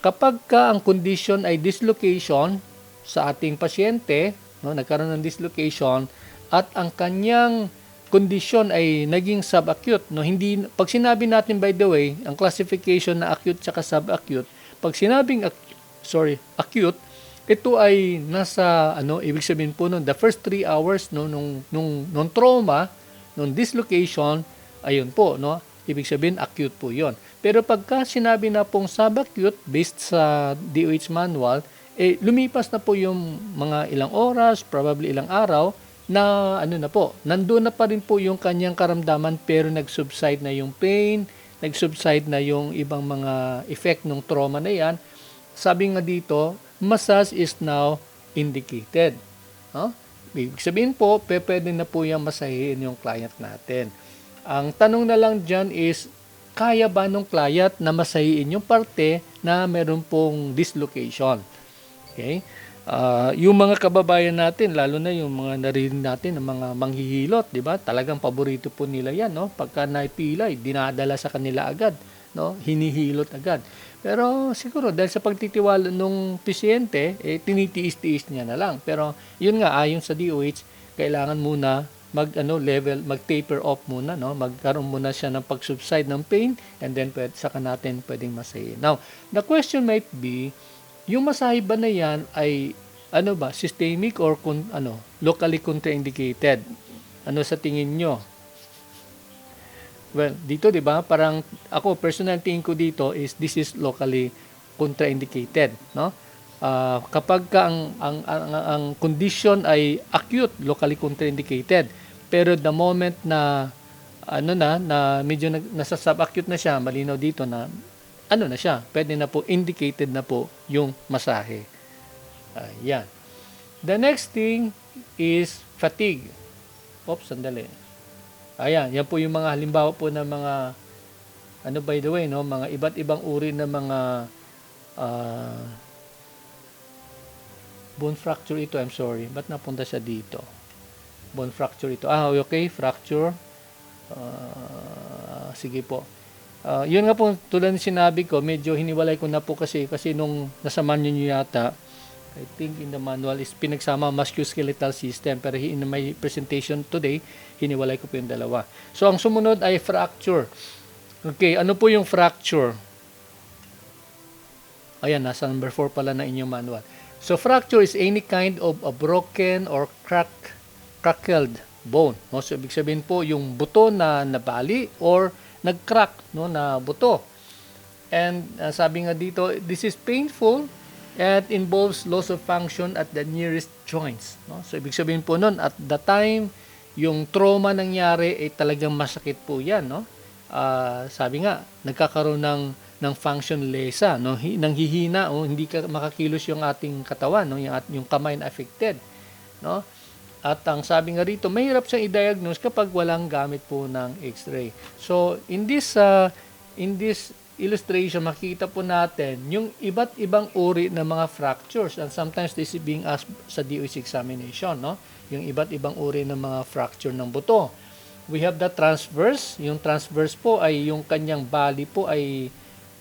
kapag ang condition ay dislocation sa ating pasyente, no, nagkaroon ng dislocation at ang kanyang condition ay naging subacute, no, hindi pag sinabi natin, by the way, ang classification na acute at subacute, pag sinabing acute, ito ay nasa ibig sabihin po the first 3 hours nung trauma, nung dislocation, ayun po, no, ibig sabihin acute po 'yon. Pero pagka sinabi na pong subacute based sa DOH manual, lumipas na po yung mga ilang oras, probably ilang araw na nandoon na pa rin po yung kanyang karamdaman pero nag-subside na yung pain, nag-subside na yung ibang mga effect ng trauma na yan. Sabi nga dito, massage is now indicated. No? Ibig sabihin po, pwede na po yung masahihin yung client natin. Ang tanong na lang dyan is, kaya ba nung client na masahihin yung parte na meron pong dislocation? Okay? Yung mga kababayan natin, lalo na yung mga narinig natin ng mga manghihilot, di ba? Talagang paborito po nila yan, no? Pagka naipilay, dinadala sa kanila agad, no? Hinihilot agad. Pero siguro dahil sa pagtitiwala nung pasyente, tinitiis-tiis niya na lang. Pero yun nga, ayon sa DOH, kailangan muna mag-taper off muna, no? Magkaroon muna siya ng pag-subside ng pain and then saka natin pwedeng masahin. Now, the question might be, yung masahe ba na yan ay systemic or locally contraindicated? Ano sa tingin nyo? Well, dito 'di ba, parang ako personal tingin ko dito is this is locally contraindicated, no? Kapag ang condition ay acute, locally contraindicated. Pero the moment na na medyo nasa subacute na siya, malinaw dito na na siya, pwede na po indicated na po yung masahe. Yan. The next thing is fatigue. Oops, sandali. Ayan, yan po yung mga halimbawa po ng mga by the way, no, mga iba't ibang uri ng mga bone fracture ito, I'm sorry. Ba't napunta siya dito? Bone fracture ito. Okay, fracture. Sige po. Yun nga po, tulad ng sinabi ko, medyo hiniwalay ko na po kasi nung nasa manual nyo yata, I think in the manual is pinagsama musculoskeletal system, pero in my presentation today, hiniwalay ko po yung dalawa. So, ang sumunod ay fracture. Okay, ano po yung fracture? Ayan, nasa number 4 pala na inyong manual. So, fracture is any kind of a broken or crackled bone. No? So, ibig sabihin po, yung buto na nabali or nag-crack, no, na buto. And sabi nga dito, this is painful and involves loss of function at the nearest joints. No? So, ibig sabihin po nun, at the time, yung trauma nangyari, ay talagang masakit po yan. No? Sabi nga, nagkakaroon ng function lesa, no? Nang hihina, o hindi ka makakilos yung ating katawan, no? Yung kamay na affected. No? At ang sabi nga rito, mahirap siyang i-diagnose kapag walang gamit po ng X-ray. So, in this illustration, makikita po natin yung iba't ibang uri ng mga fractures. And sometimes this is being asked sa DOH examination, no? Yung iba't ibang uri ng mga fracture ng buto. We have the transverse. Yung transverse po ay yung kanyang bali po ay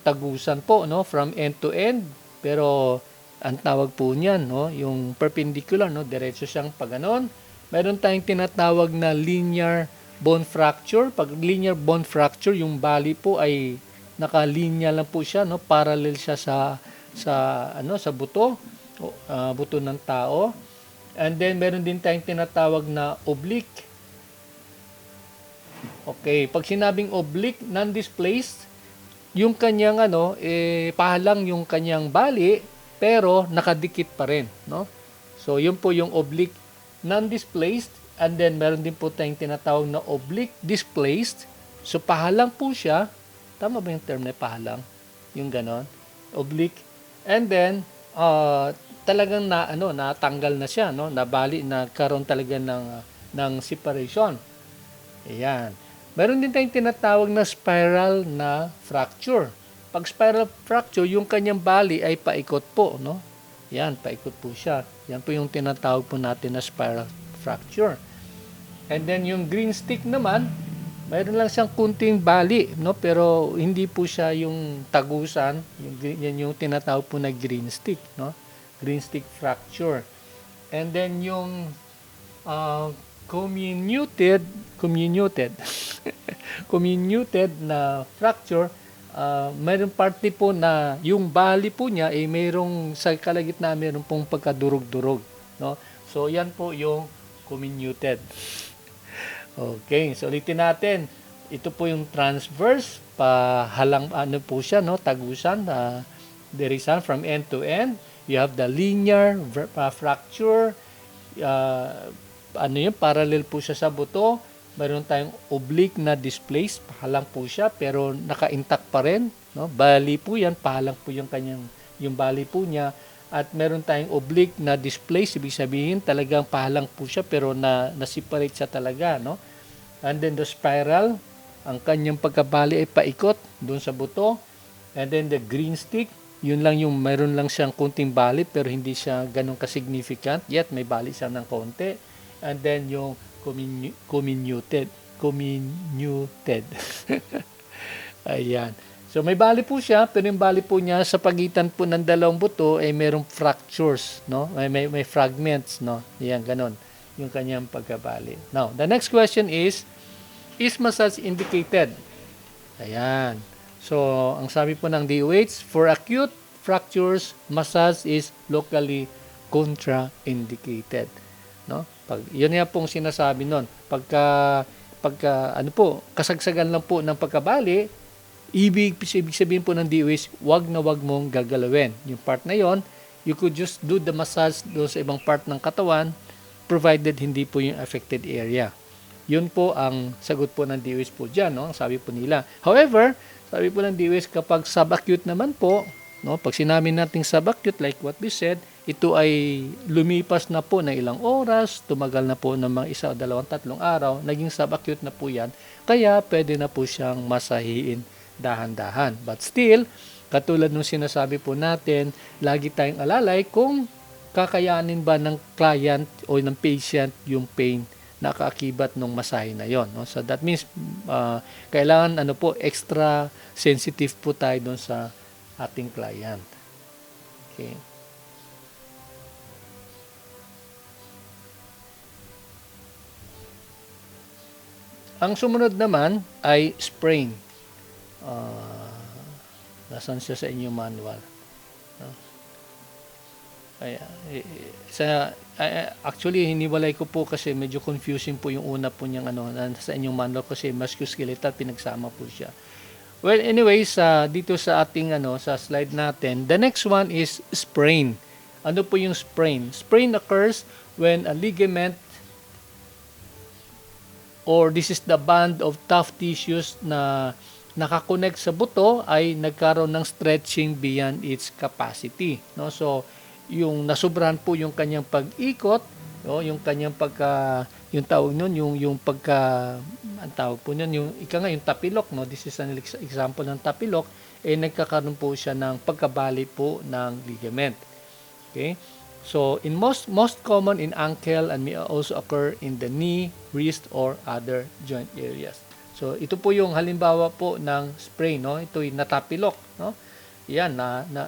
tagusan po, no? From end to end. Pero ang tawag po niyan, no? Yung perpendicular, no? Diretso siyang paganon. Meron tayong tinatawag na linear bone fracture. Pag linear bone fracture, yung bali po ay nakalinya lang po siya, no? Parallel siya sa buto, buto ng tao. And then meron din tayong tinatawag na oblique. Okay, pag sinabing oblique, non-displaced, yung kanyang pahalang yung kanyang bali, pero nakadikit pa rin, no? So, yun po yung oblique non-displaced, and then meron din po tayong tinatawag na oblique displaced. So, pahalang po siya. Tama ba yung term na pahalang? Yung ganon. Oblique. And then, talagang natanggal na siya, no? Nabali, nagkaroon talaga ng separation. Ayan. Meron din tayong tinatawag na spiral na fracture. Pag spiral fracture, yung kanyang bali ay paikot po, no? Yan, paikot po siya. Yan po yung tinatawag po natin na spiral fracture. And then yung green stick naman, mayroon lang siyang kunting bali, no? Pero hindi po siya yung tagusan. Yan yung tinatawag po na green stick, no? Green stick fracture. And then yung comminuted comminuted na fracture, mayroong parte po na yung bali po niya ay mayroong sa kalagitnaan mayroong pong pagkadurog-durog, no? So yan po yung comminuted. Okay, so ulitin natin. Ito po yung transverse, pahalang po siya, no? Tagusan, dirisan from end to end. You have the linear fracture, parallel po siya sa buto. Mayroon tayong oblique na displaced, pahalang po siya pero naka-intact pa rin, no? Bali po yan, pahalang po yung bali po niya. At meron tayong oblique na displaced, ibig sabihin talagang pahalang po siya pero na-separate siya talaga, no? And then the spiral, ang kanyang pagkabali ay paikot doon sa buto. And then the green stick, yun lang yung mayroon lang siyang kunting bali pero hindi siya ganun ka-significant, yet may bali siya ng konti. And then yung comminuted. Ayan. So may bali po siya, pero yung bali po niya sa pagitan po ng dalawang buto ay mayroong fractures, no? May fragments, no? Yan, ganun yung kanyang pagkabali. Now, the next question is massage indicated? Ayan. So, ang sabi po ng DOH, for acute fractures, massage is locally contraindicated, no? Yun nga pong sinasabi nun. Pagka kasagsagan lang po ng pagkabali, ibig sabihin po ng DOH, wag na wag mong gagalawin. Yung part na yon, you could just do the massage doon sa ibang part ng katawan, provided hindi po yung affected area. Yun po ang sagot po ng DOH po dyan, no? Sabi po nila. However, sabi po ng DOH, kapag subacute naman po, no? Pag sinabi natin subacute, like what we said, ito ay lumipas na po ng ilang oras, tumagal na po ng mga 1, 2, 3 araw, naging subacute na po yan, kaya pwede na po siyang masahiin dahan-dahan. But still, katulad nung sinasabi po natin, lagi tayong alalay kung kakayanin ba ng client o ng patient yung pain na kaakibat ng masahe na yon, no? So that means kailangan extra sensitive po tayo doon sa ating client. Okay. Ang sumunod naman ay sprain. Nasaan siya sa inyong manual? Ay, actually, hiniwalay ko po kasi medyo confusing po yung una po niyang sa inyong manual kasi musculoskeletal, pinagsama po siya. Well, anyways, dito sa ating sa slide natin, the next one is sprain. Ano po yung sprain? Sprain occurs when a ligament or this is the band of tough tissues na nakakonect sa buto ay nagkaroon ng stretching beyond its capacity, no? So yung nasubrahan po yung kanyang pag-ikot, no? Yung kanyang yung tawag nun, yung ang tawag po nun, yung yung tapilok, no? This is an example ng tapilok, nagkakaroon po siya ng pagkabali po ng ligament. Okay? So, in most common in ankle and may also occur in the knee, wrist, or other joint areas. So, ito po yung halimbawa po ng sprain, no? Ito yung natapilok, no? Yan,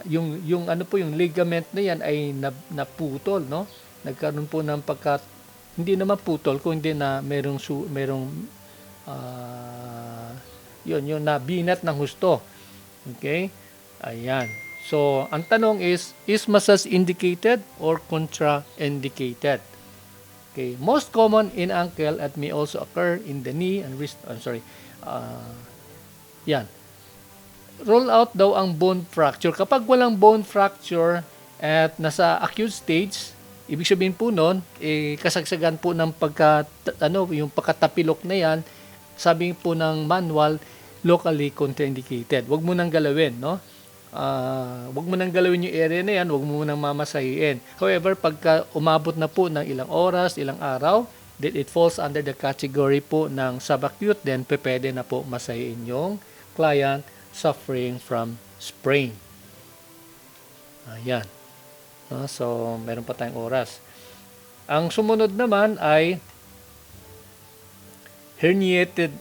yung ano po, yung ligament na yan ay naputol, no? Nagkaroon po ng hindi naman putol, kundi na yung nabinat ng husto. Okay? Ayan. So, ang tanong is massage indicated or contraindicated? Okay. Most common in ankle and may also occur in the knee and wrist. Yan. Roll out daw ang bone fracture. Kapag walang bone fracture at nasa acute stage, ibig sabihin po nun, kasagsagan po ng yung pagkatapilok na yan, sabi po ng manual, locally contraindicated. Huwag mo nang galawin, no? Wag mo nang galawin yung area na yan, wag mo nang mamasahiin. However, pagka umabot na po ng ilang oras, ilang araw, then it falls under the category po ng subacute, then pwede na po masahiin yung client suffering from sprain. Ayan. So, meron pa tayong oras. Ang sumunod naman ay herniated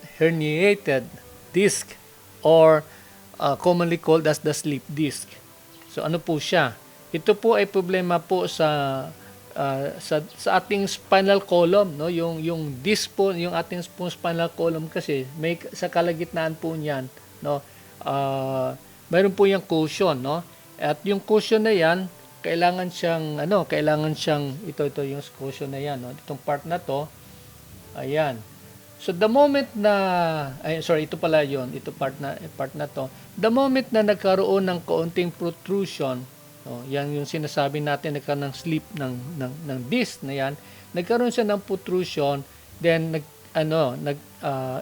disc or commonly called as the slip disc. So ano po siya? Ito po ay problema po sa ating spinal column, no? Yung disc po, yung ating spinal column kasi may sa kalagitnaan po niyan, no? Mayroon po yung cushion, no? At yung cushion na yan, kailangan siyang ito yung cushion na yan, no? Itong part na to, ayan. So the moment na ito pala yon, ito part na to. The moment na nagkaroon ng kaunting protrusion, yan yung sinasabi natin, nagkaroon ng slip ng disc na yan, nagkaroon siya ng protrusion, then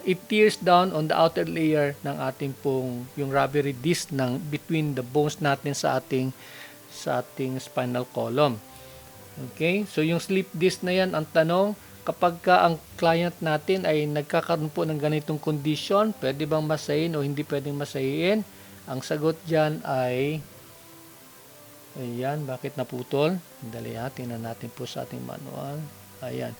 it tears down on the outer layer ng ating pong yung rubbery disc between the bones natin sa ating spinal column. Okay? So yung slip disc na yan, ang tanong, kapag ang client natin ay nagkakaroon po ng ganitong condition, pwede bang masahin o hindi pwedeng masahin? Ang sagot dyan ay, ayan, bakit naputol? Dali tingnan natin po sa ating manual. Ayan.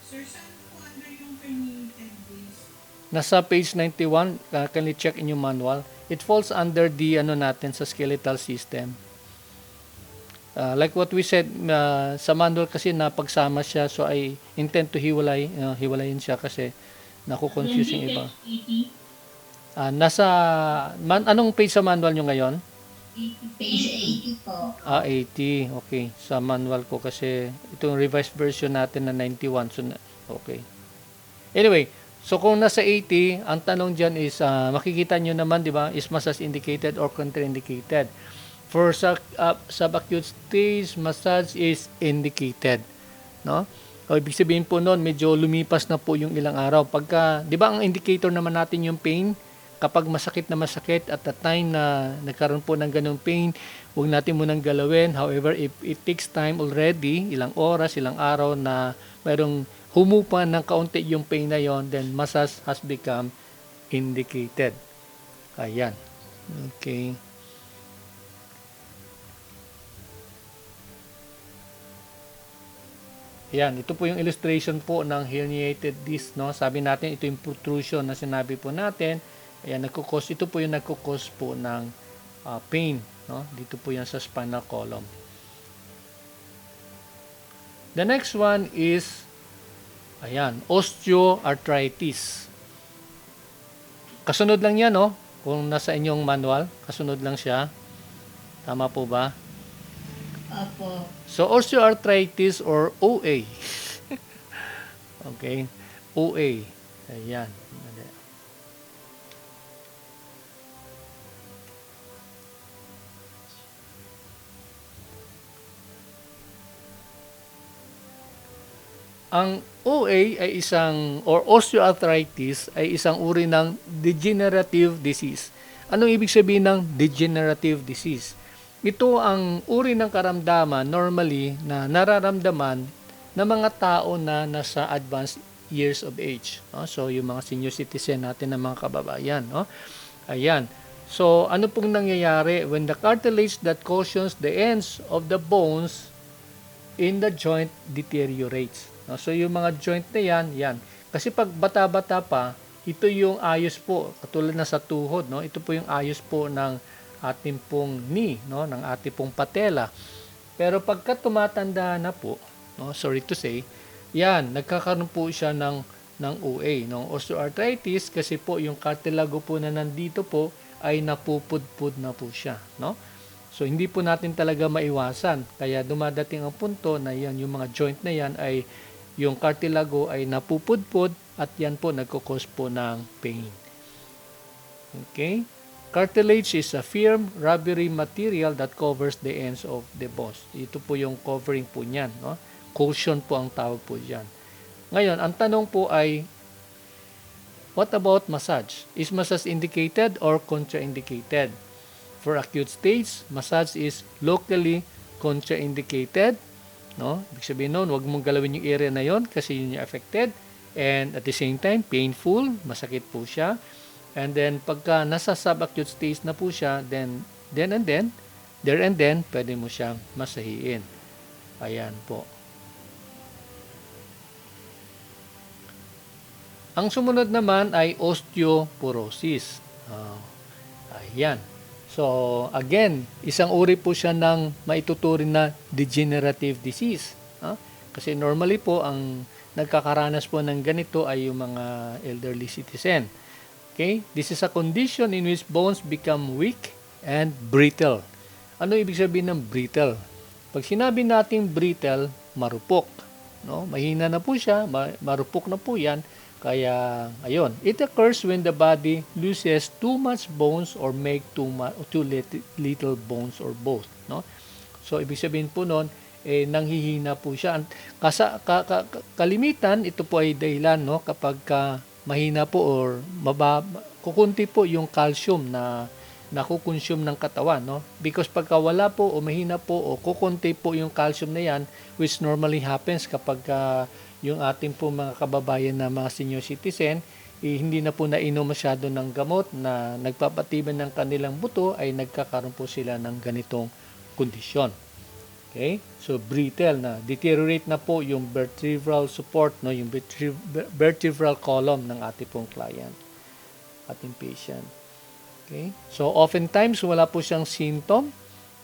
Sir, saan po under yung herniated disc? Nasa page 91, can you check in your manual? It falls under the natin sa skeletal system. Like what we said, sa manual kasi napagsama siya, so I intend to hiwalayin siya kasi nakukonfuse yung iba. Anong page sa manual nyo ngayon? Page 80 po. 80. Okay. Sa manual ko kasi itong revised version natin na 91. So, okay. Anyway, so kung nasa 80, ang tanong dyan is, makikita nyo naman, di ba, is massage indicated or contraindicated. For subacute stage, massage is indicated. No? O, ibig sabihin po noon, medyo lumipas na po yung ilang araw. Pagka, di ba ang indicator naman natin yung pain? Kapag masakit na masakit at the time na nagkaroon po ng ganung pain, huwag natin munang galawin. However, if it takes time already, ilang oras, ilang araw na mayroong humupa ng kaunti yung pain na yon, then massage has become indicated. Ayan. Okay. Ayan, ito po yung illustration po ng herniated disc, no? Sabi natin, ito yung protrusion na sinabi po natin. Ayan, ito po yung nagkukos po ng pain, no? Dito po yan sa spinal column. The next one is, ayan, osteoarthritis. Kasunod lang yan, no? Kung nasa inyong manual, kasunod lang siya. Tama po ba? Opo. So, osteoarthritis or OA. Okay? OA. Ayan. Ang OA ay or osteoarthritis ay isang uri ng degenerative disease. Anong ibig sabihin ng degenerative disease? Ito ang uri ng karamdaman normally na nararamdaman ng mga tao na nasa advanced years of age. No? So, yung mga senior citizen natin ng mga kababayan. No? Ayan. So, ano pong nangyayari when the cartilage that cushions the ends of the bones in the joint deteriorates. No? So, yung mga joint na yan. Kasi pag bata-bata pa, ito yung ayos po, katulad na sa tuhod, no? Ito po yung ayos po ng ating pong knee, no? Ng ating pong patela. Pero pagka tumatanda na po, no? Sorry to say, yan, nagkakaroon po siya ng OA, no? Osteoarthritis, kasi po yung cartilago po na nandito po ay napupudpud na po siya, no? So, hindi po natin talaga maiwasan. Kaya dumadating ang punto na yan, yung mga joint na yan ay yung cartilago ay napupudpud at yan po nagkukos po ng pain. Okay? Cartilage is a firm, rubbery material that covers the ends of the bones. Ito po yung covering po niyan. No? Cushion po ang tawag po dyan. Ngayon, ang tanong po ay, what about massage? Is massage indicated or contraindicated? For acute stage, massage is locally contraindicated. No? Ibig sabihin nun, huwag mong galawin yung area na yon kasi yun yung affected. And at the same time, painful, masakit po siya. And then, pagka nasa subacute stage na po siya, there and then, pwede mo siyang masahiin. Ayan po. Ang sumunod naman ay osteoporosis. Ayan. So, again, isang uri po siya ng maituturing na degenerative disease. Kasi normally po, ang nagkakaranas po ng ganito ay yung mga elderly citizen. Okay? This is a condition in which bones become weak and brittle. Ano ibig sabihin ng brittle? Pag sinabi natin brittle, marupok. No? Mahina na po siya, marupok na po yan. Kaya, ayun, it occurs when the body loses too much bones or make too little bones or both. No? So, ibig sabihin po nun, nanghihina po siya. Kalimitan, ito po ay dahilan, no, kapag mahina po or kukunti po yung calcium na nakukonsume ng katawan, no? Because pagka wala po o mahina po o kukunti po yung calcium na yan, which normally happens kapag yung ating po mga kababayan na mga senior citizen, hindi na po nainom masyado ng gamot na nagpapatibay ng kanilang buto, ay nagkakaroon po sila ng ganitong kondisyon. Okay? So, brittle na. Deteriorate na po yung vertebral support, no? Yung vertebral column ng ating pong client, ating patient. Okay? So, oftentimes, wala po siyang symptom.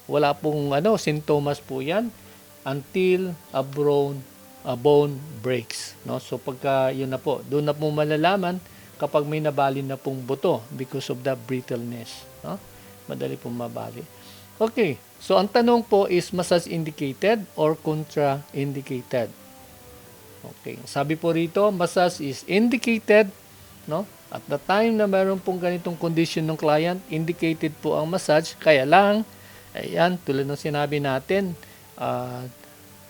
Wala pong sintomas po yan until a bone breaks. No? So, pagka yun na po, doon na po malalaman kapag may nabali na pong buto because of the brittleness. No? Madali pong mabali. Okay. So, ang tanong po is massage indicated or contraindicated? Okay. Sabi po rito, massage is indicated, no? At the time na mayroon pong ganitong condition ng client, indicated po ang massage. Kaya lang, ayan, tulad ng sinabi natin,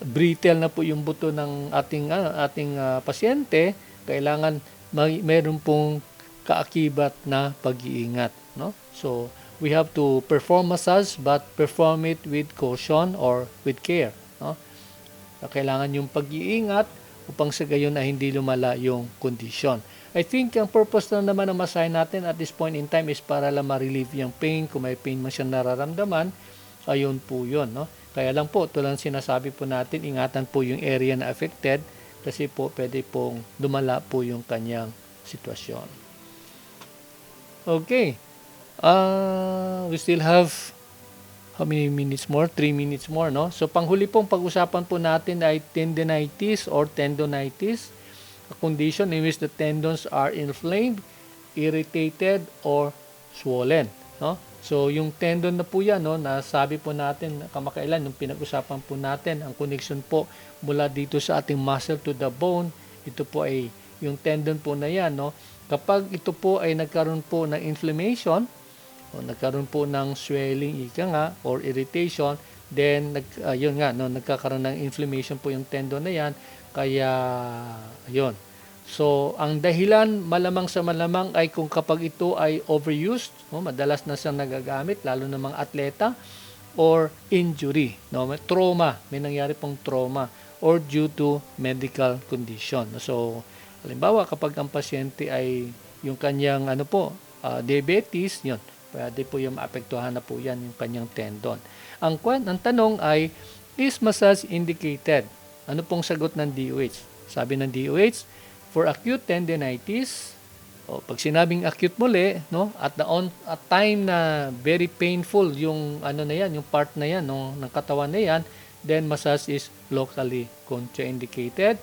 brittle na po yung buto ng ating pasyente, kailangan mayroon pong kaakibat na pag-iingat, no? So, we have to perform massage but perform it with caution or with care. No? Kailangan yung pag-iingat upang sa gayon ay hindi lumala yung condition. I think ang purpose na naman ng massage natin at this point in time is para lang ma-relieve yung pain. Kung may pain man siya nararamdaman, ayun po yun. No? Kaya lang po, tulad sinasabi po natin, ingatan po yung area na affected kasi po pwede pong lumala po yung kanyang sitwasyon. Okay. We still have how many minutes more? 3 minutes more, no? So, panghuli pong pag-usapan po natin ay tendinitis or tendonitis, a condition in which the tendons are inflamed, irritated, or swollen, no? So yung tendon na po yan, no, nasabi po natin kamakailan yung pinag-usapan po natin, ang connection po mula dito sa ating muscle to the bone, ito po ay yung tendon po na yan, no. Kapag ito po ay nagkaroon po ng inflammation o nagkaroon po ng swelling ika nga or irritation, then yun nga, no, nagkakaroon ng inflammation po yung tendon na yan, kaya yun. So, ang dahilan malamang sa malamang ay kung kapag ito ay overused, no, madalas na siyang nagagamit, lalo ng mga atleta, or injury, no, may trauma, may nangyari pong trauma, or due to medical condition. So, halimbawa kapag ang pasyente ay yung kanyang diabetes, yun, pwede po yung maapektuhan na po yan yung kanyang tendon. Ang tanong ay, is massage indicated? Ano pong sagot ng DOH? Sabi ng DOH, for acute tendinitis, pag sinabing acute muli, no, at time na very painful yung na yan, yung part na yan, no, ng katawan na yan, then massage is locally contraindicated.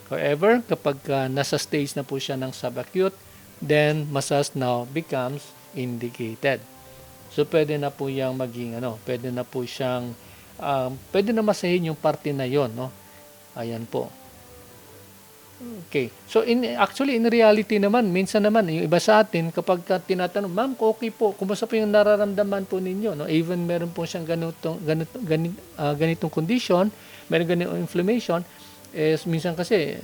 However, kapag nasa stage na po siya ng subacute, then massage now becomes indicated. So pwede na po yang maging pwede na po siyang pwede na masahin yung parte na yon, no. Ayan po. Okay. So actually in reality naman, minsan naman yung iba sa atin kapag tinatanong, "Ma'am, okay po. Kumusta po yung nararamdaman po ninyo?" No, even meron po siyang ganitong condition, meron ganitong inflammation, minsan kasi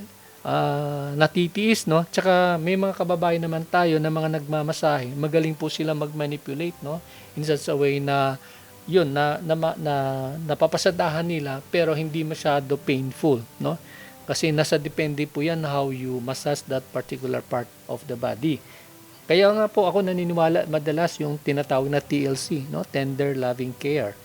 natitiis, no? Tsaka may mga kababayan naman tayo na mga nagmamasahe, magaling po sila mag-manipulate, no? In such a way na yun na napapasadahan nila pero hindi masyado painful, no? Kasi nasa depende po yan how you massage that particular part of the body. Kaya nga po ako naniniwala madalas yung tinatawag na TLC, no? Tender loving care.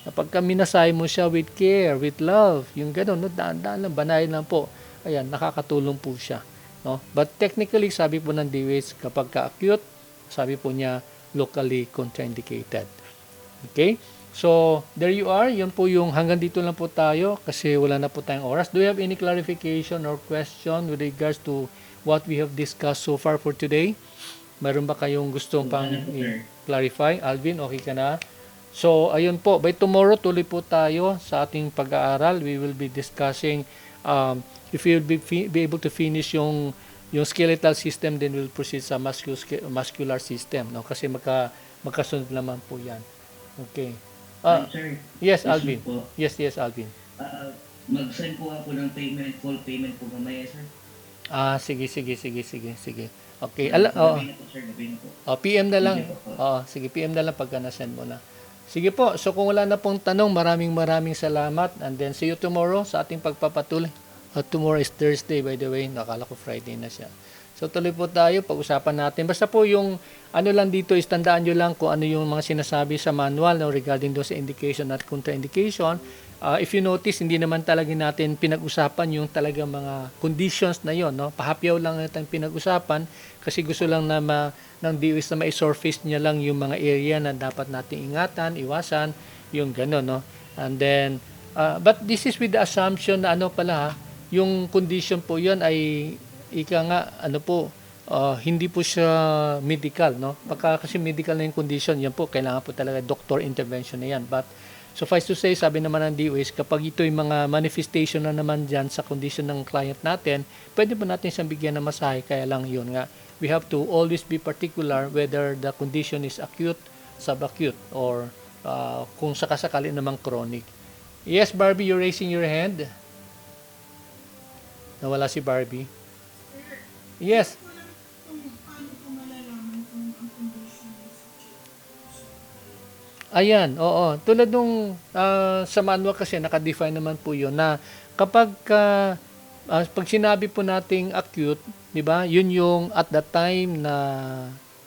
Kapag minasahe mo siya with care, with love, yung gano'n, no? Daan-daan lang, banayin lang po. Ayan, nakakatulong po siya, no? But technically, sabi po ng DOH, kapag ka-acute, sabi po niya, locally contraindicated. Okay? So, there you are. Yun po yung hanggang dito lang po tayo kasi wala na po tayong oras. Do you have any clarification or question with regards to what we have discussed so far for today? Mayroon ba kayong gustong pang clarify? Alvin, okay ka na? So, ayun po. By tomorrow, tuloy po tayo sa ating pag-aaral. We will be discussing if we will be able to finish yung skeletal system, then we'll proceed sa muscular system, no? Kasi magkasunod naman po yan. Okay. Sir, Yes, Alvin. po. Yes, Alvin. Mag-send po ako ng full payment po mamaya, sir. Sige. Okay. Gabi na po, sir. Gabi na po. PM na lang. Sige po. Sige, PM na lang pagka na-send mo na. Sige po. So kung wala na pong tanong, maraming salamat. And then see you tomorrow sa ating pagpapatuloy. Tomorrow is Thursday, by the way. Nakala ko Friday na siya. So tuloy po tayo, pag-usapan natin. Basta po yung lang dito is tandaan nyo lang kung ano yung mga sinasabi sa manual, no, regarding doon sa indication at contraindication. If you notice, hindi naman talaga natin pinag-usapan yung talaga mga conditions na yon, no? Pahapyaw lang natin pinag-usapan kasi gusto lang ng DOS na ma-surface niya lang yung mga area na dapat nating ingatan, iwasan, yung gano'n, no? And then, but this is with the assumption na yung condition po yon ay hindi po siya medical, no? Pagka kasi medical na yung condition, yan po, kailangan po talaga doctor intervention na yan. But suffice to say, sabi naman ng DOH, kapag ito yung mga manifestation na naman dyan sa condition ng client natin, pwede po natin siyang bigyan ng masahe, kaya lang yun nga. We have to always be particular whether the condition is acute, subacute, or kung sakasakali namang chronic. Yes, Barbie, you're raising your hand. Nawala si Barbie. Yes. Paano ko malalaman kung ang condition is Ayan, oo. Tulad nung sa manual kasi nakadefine naman po yun na kapag pag sinabi po nating acute, di ba? Yun yung at that time na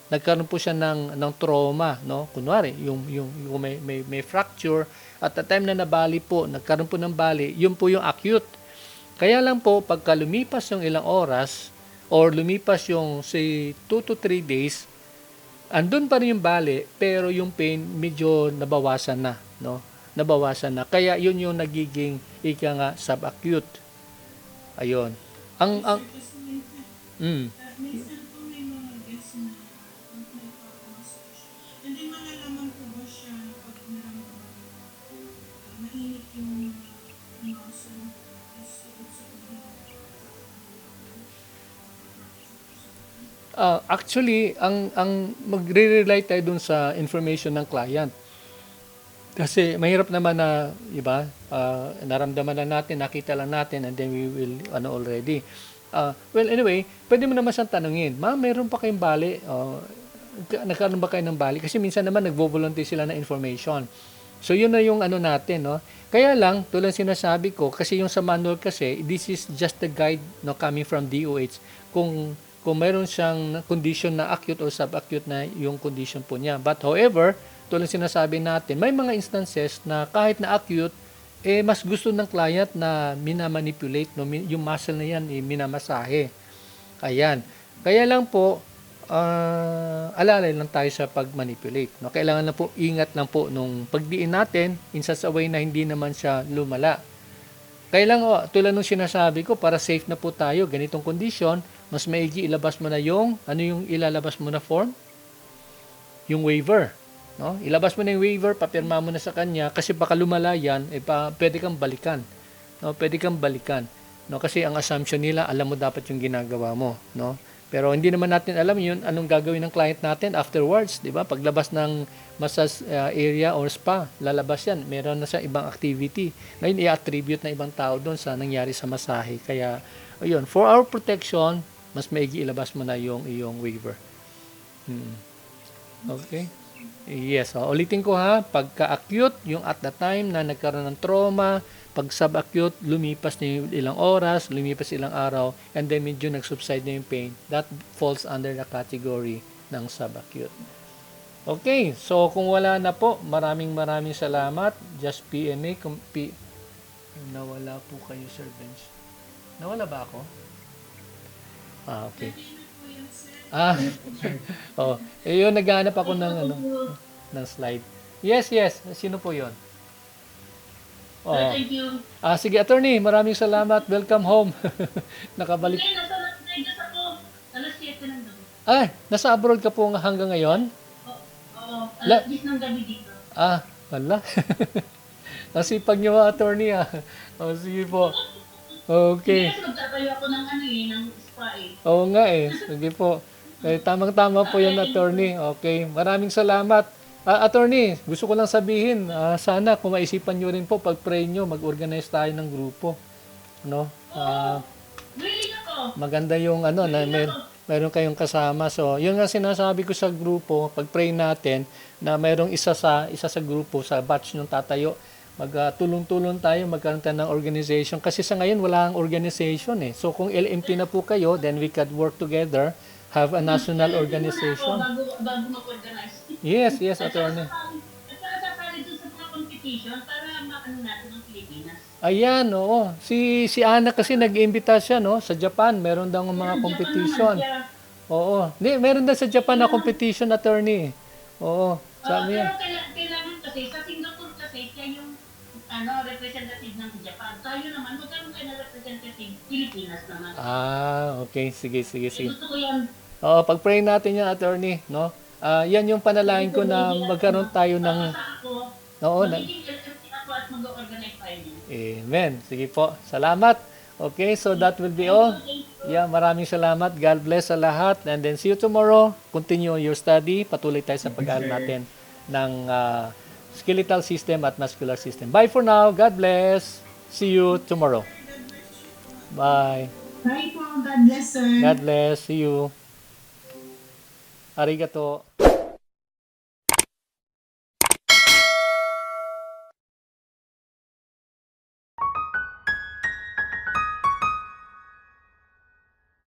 nagkaroon po siya ng trauma, no? Kunwari, yung may fracture at the time na nabali po, nagkaroon po ng bali, yun po yung acute. Kaya lang po pagka lumipas yung ilang oras or lumipas yung say 2 to 3 days, andun pa rin yung bali, pero yung pain medyo nabawasan na, no? Nabawasan na. Kaya yun yung nagiging subacute. Ayun. minsan po may mga guests na nagpapamassage. Actually, ang magre-rely tayo dun sa information ng client. Kasi mahirap naman na, iba, naramdaman lang natin, nakita lang natin, and then we will, already. Well, anyway, pwede mo naman siyang tanungin, ma'am, meron pa kayong bali? Nagkaroon ba kayo ng bali? Kasi minsan naman nagvo-volunteer sila ng information. So, yun na yung natin, no? Kaya lang, tulad sinasabi ko, kasi yung sa manual kasi, this is just a guide, no, coming from DOH. Kung mayroon siyang condition na acute or subacute na yung condition po niya. But however, tulad sinasabi natin, may mga instances na kahit na acute, mas gusto ng client na minamanipulate, no, yung muscle na yan, minamasahe. Ayan. Kaya lang po, alalay lang tayo sa pag-manipulate. No? Kailangan lang po, ingat lang po nung pagdiin natin in such a way na hindi naman siya lumala. Kaya lang, tulad nung sinasabi ko, para safe na po tayo, ganitong condition, mas maigi ilabas mo na yung ilalabas mo na form? Yung waiver. No? Ilabas mo na yung waiver, papirma mo na sa kanya, kasi baka lumala yan, pwede kang balikan. No? Pwede kang balikan. No? Kasi ang assumption nila, alam mo dapat yung ginagawa mo. No? Pero hindi naman natin alam yun, anong gagawin ng client natin afterwards, di ba? Paglabas ng massage area or spa, lalabas yan. Meron na sa ibang activity. Ngayon, i-attribute na ibang tao doon sa nangyari sa masahe. Kaya, ayun, for our protection, mas maigi ilabas mo na yung iyong waiver. Okay? Yes, ulitin ko ha, pagka-acute, yung at the time na nagkaroon ng trauma, pag subacute, lumipas na yung ilang oras, lumipas ilang araw, and then medyo nag-subside na yung pain, that falls under the category ng subacute. Okay, so kung wala na po, maraming salamat. Just PMA, nawala po kayo, Sir Bench. Nawala ba ako? Okay. Yun, naghahanap ako ng slide. Yes. Sino po yun? Thank you. Sige, attorney, maraming salamat. Welcome home. Nakabalik. Hindi, nasa Las Vegas ako. Alas 7 ng gabi. Nasa abroad ka po hanggang ngayon? Oo, alas 10 ng gabi dito. Wala. Nasipag niyo, attorney, sige po. Okay. Hindi, magtatayo ako ng ng spa Oo nga Sige po. Tamang-tama po yan, attorney. Okay. Maraming salamat. Attorney, gusto ko lang sabihin, sana kung maisipan nyo rin po, pag-pray nyo, mag-organize tayo ng grupo. No? Willing ako. Maganda yung na meron kayong kasama. So, yun nga sinasabi ko sa grupo, pag-pray natin, na mayroong isa sa grupo, sa batch nyung tatayo, magtulong-tulong tayo, magkaroon tayo ng organization. Kasi sa ngayon, wala ang organization So, kung LMT na po kayo, then we could work together, have a national organization. Bago mag-organize. Yes, attorney. At saka sasali dun sa mga competition para maano natin ang Pilipinas. Ayan, oo. Si Ana kasi nag-imbita siya, no? Sa Japan, meron daw mga competition. Oo. Meron daw sa Japan na competition, attorney. Oo. Sabi yan. Pero kailangan kasi, sa Singapore kasi, siya yung representative ng Japan. Tayo naman, magkaroon kayo na representative, Pilipinas naman. Okay. Sige. Gusto ko yan. Oo, pag-pray natin yan, attorney, no? Yan yung panalangin ko na magkaroon tayo ng... Magiging LFT ako at mag-organize tayo din. Amen. Sige po. Salamat. Okay, so that will be all. Yeah, maraming salamat. God bless sa lahat. And then see you tomorrow. Continue your study. Patuloy tayo sa pag-aaral natin ng skeletal system at muscular system. Bye for now. God bless. See you tomorrow. Bye. Bye po. God bless, sir. God bless. See you. Arigato.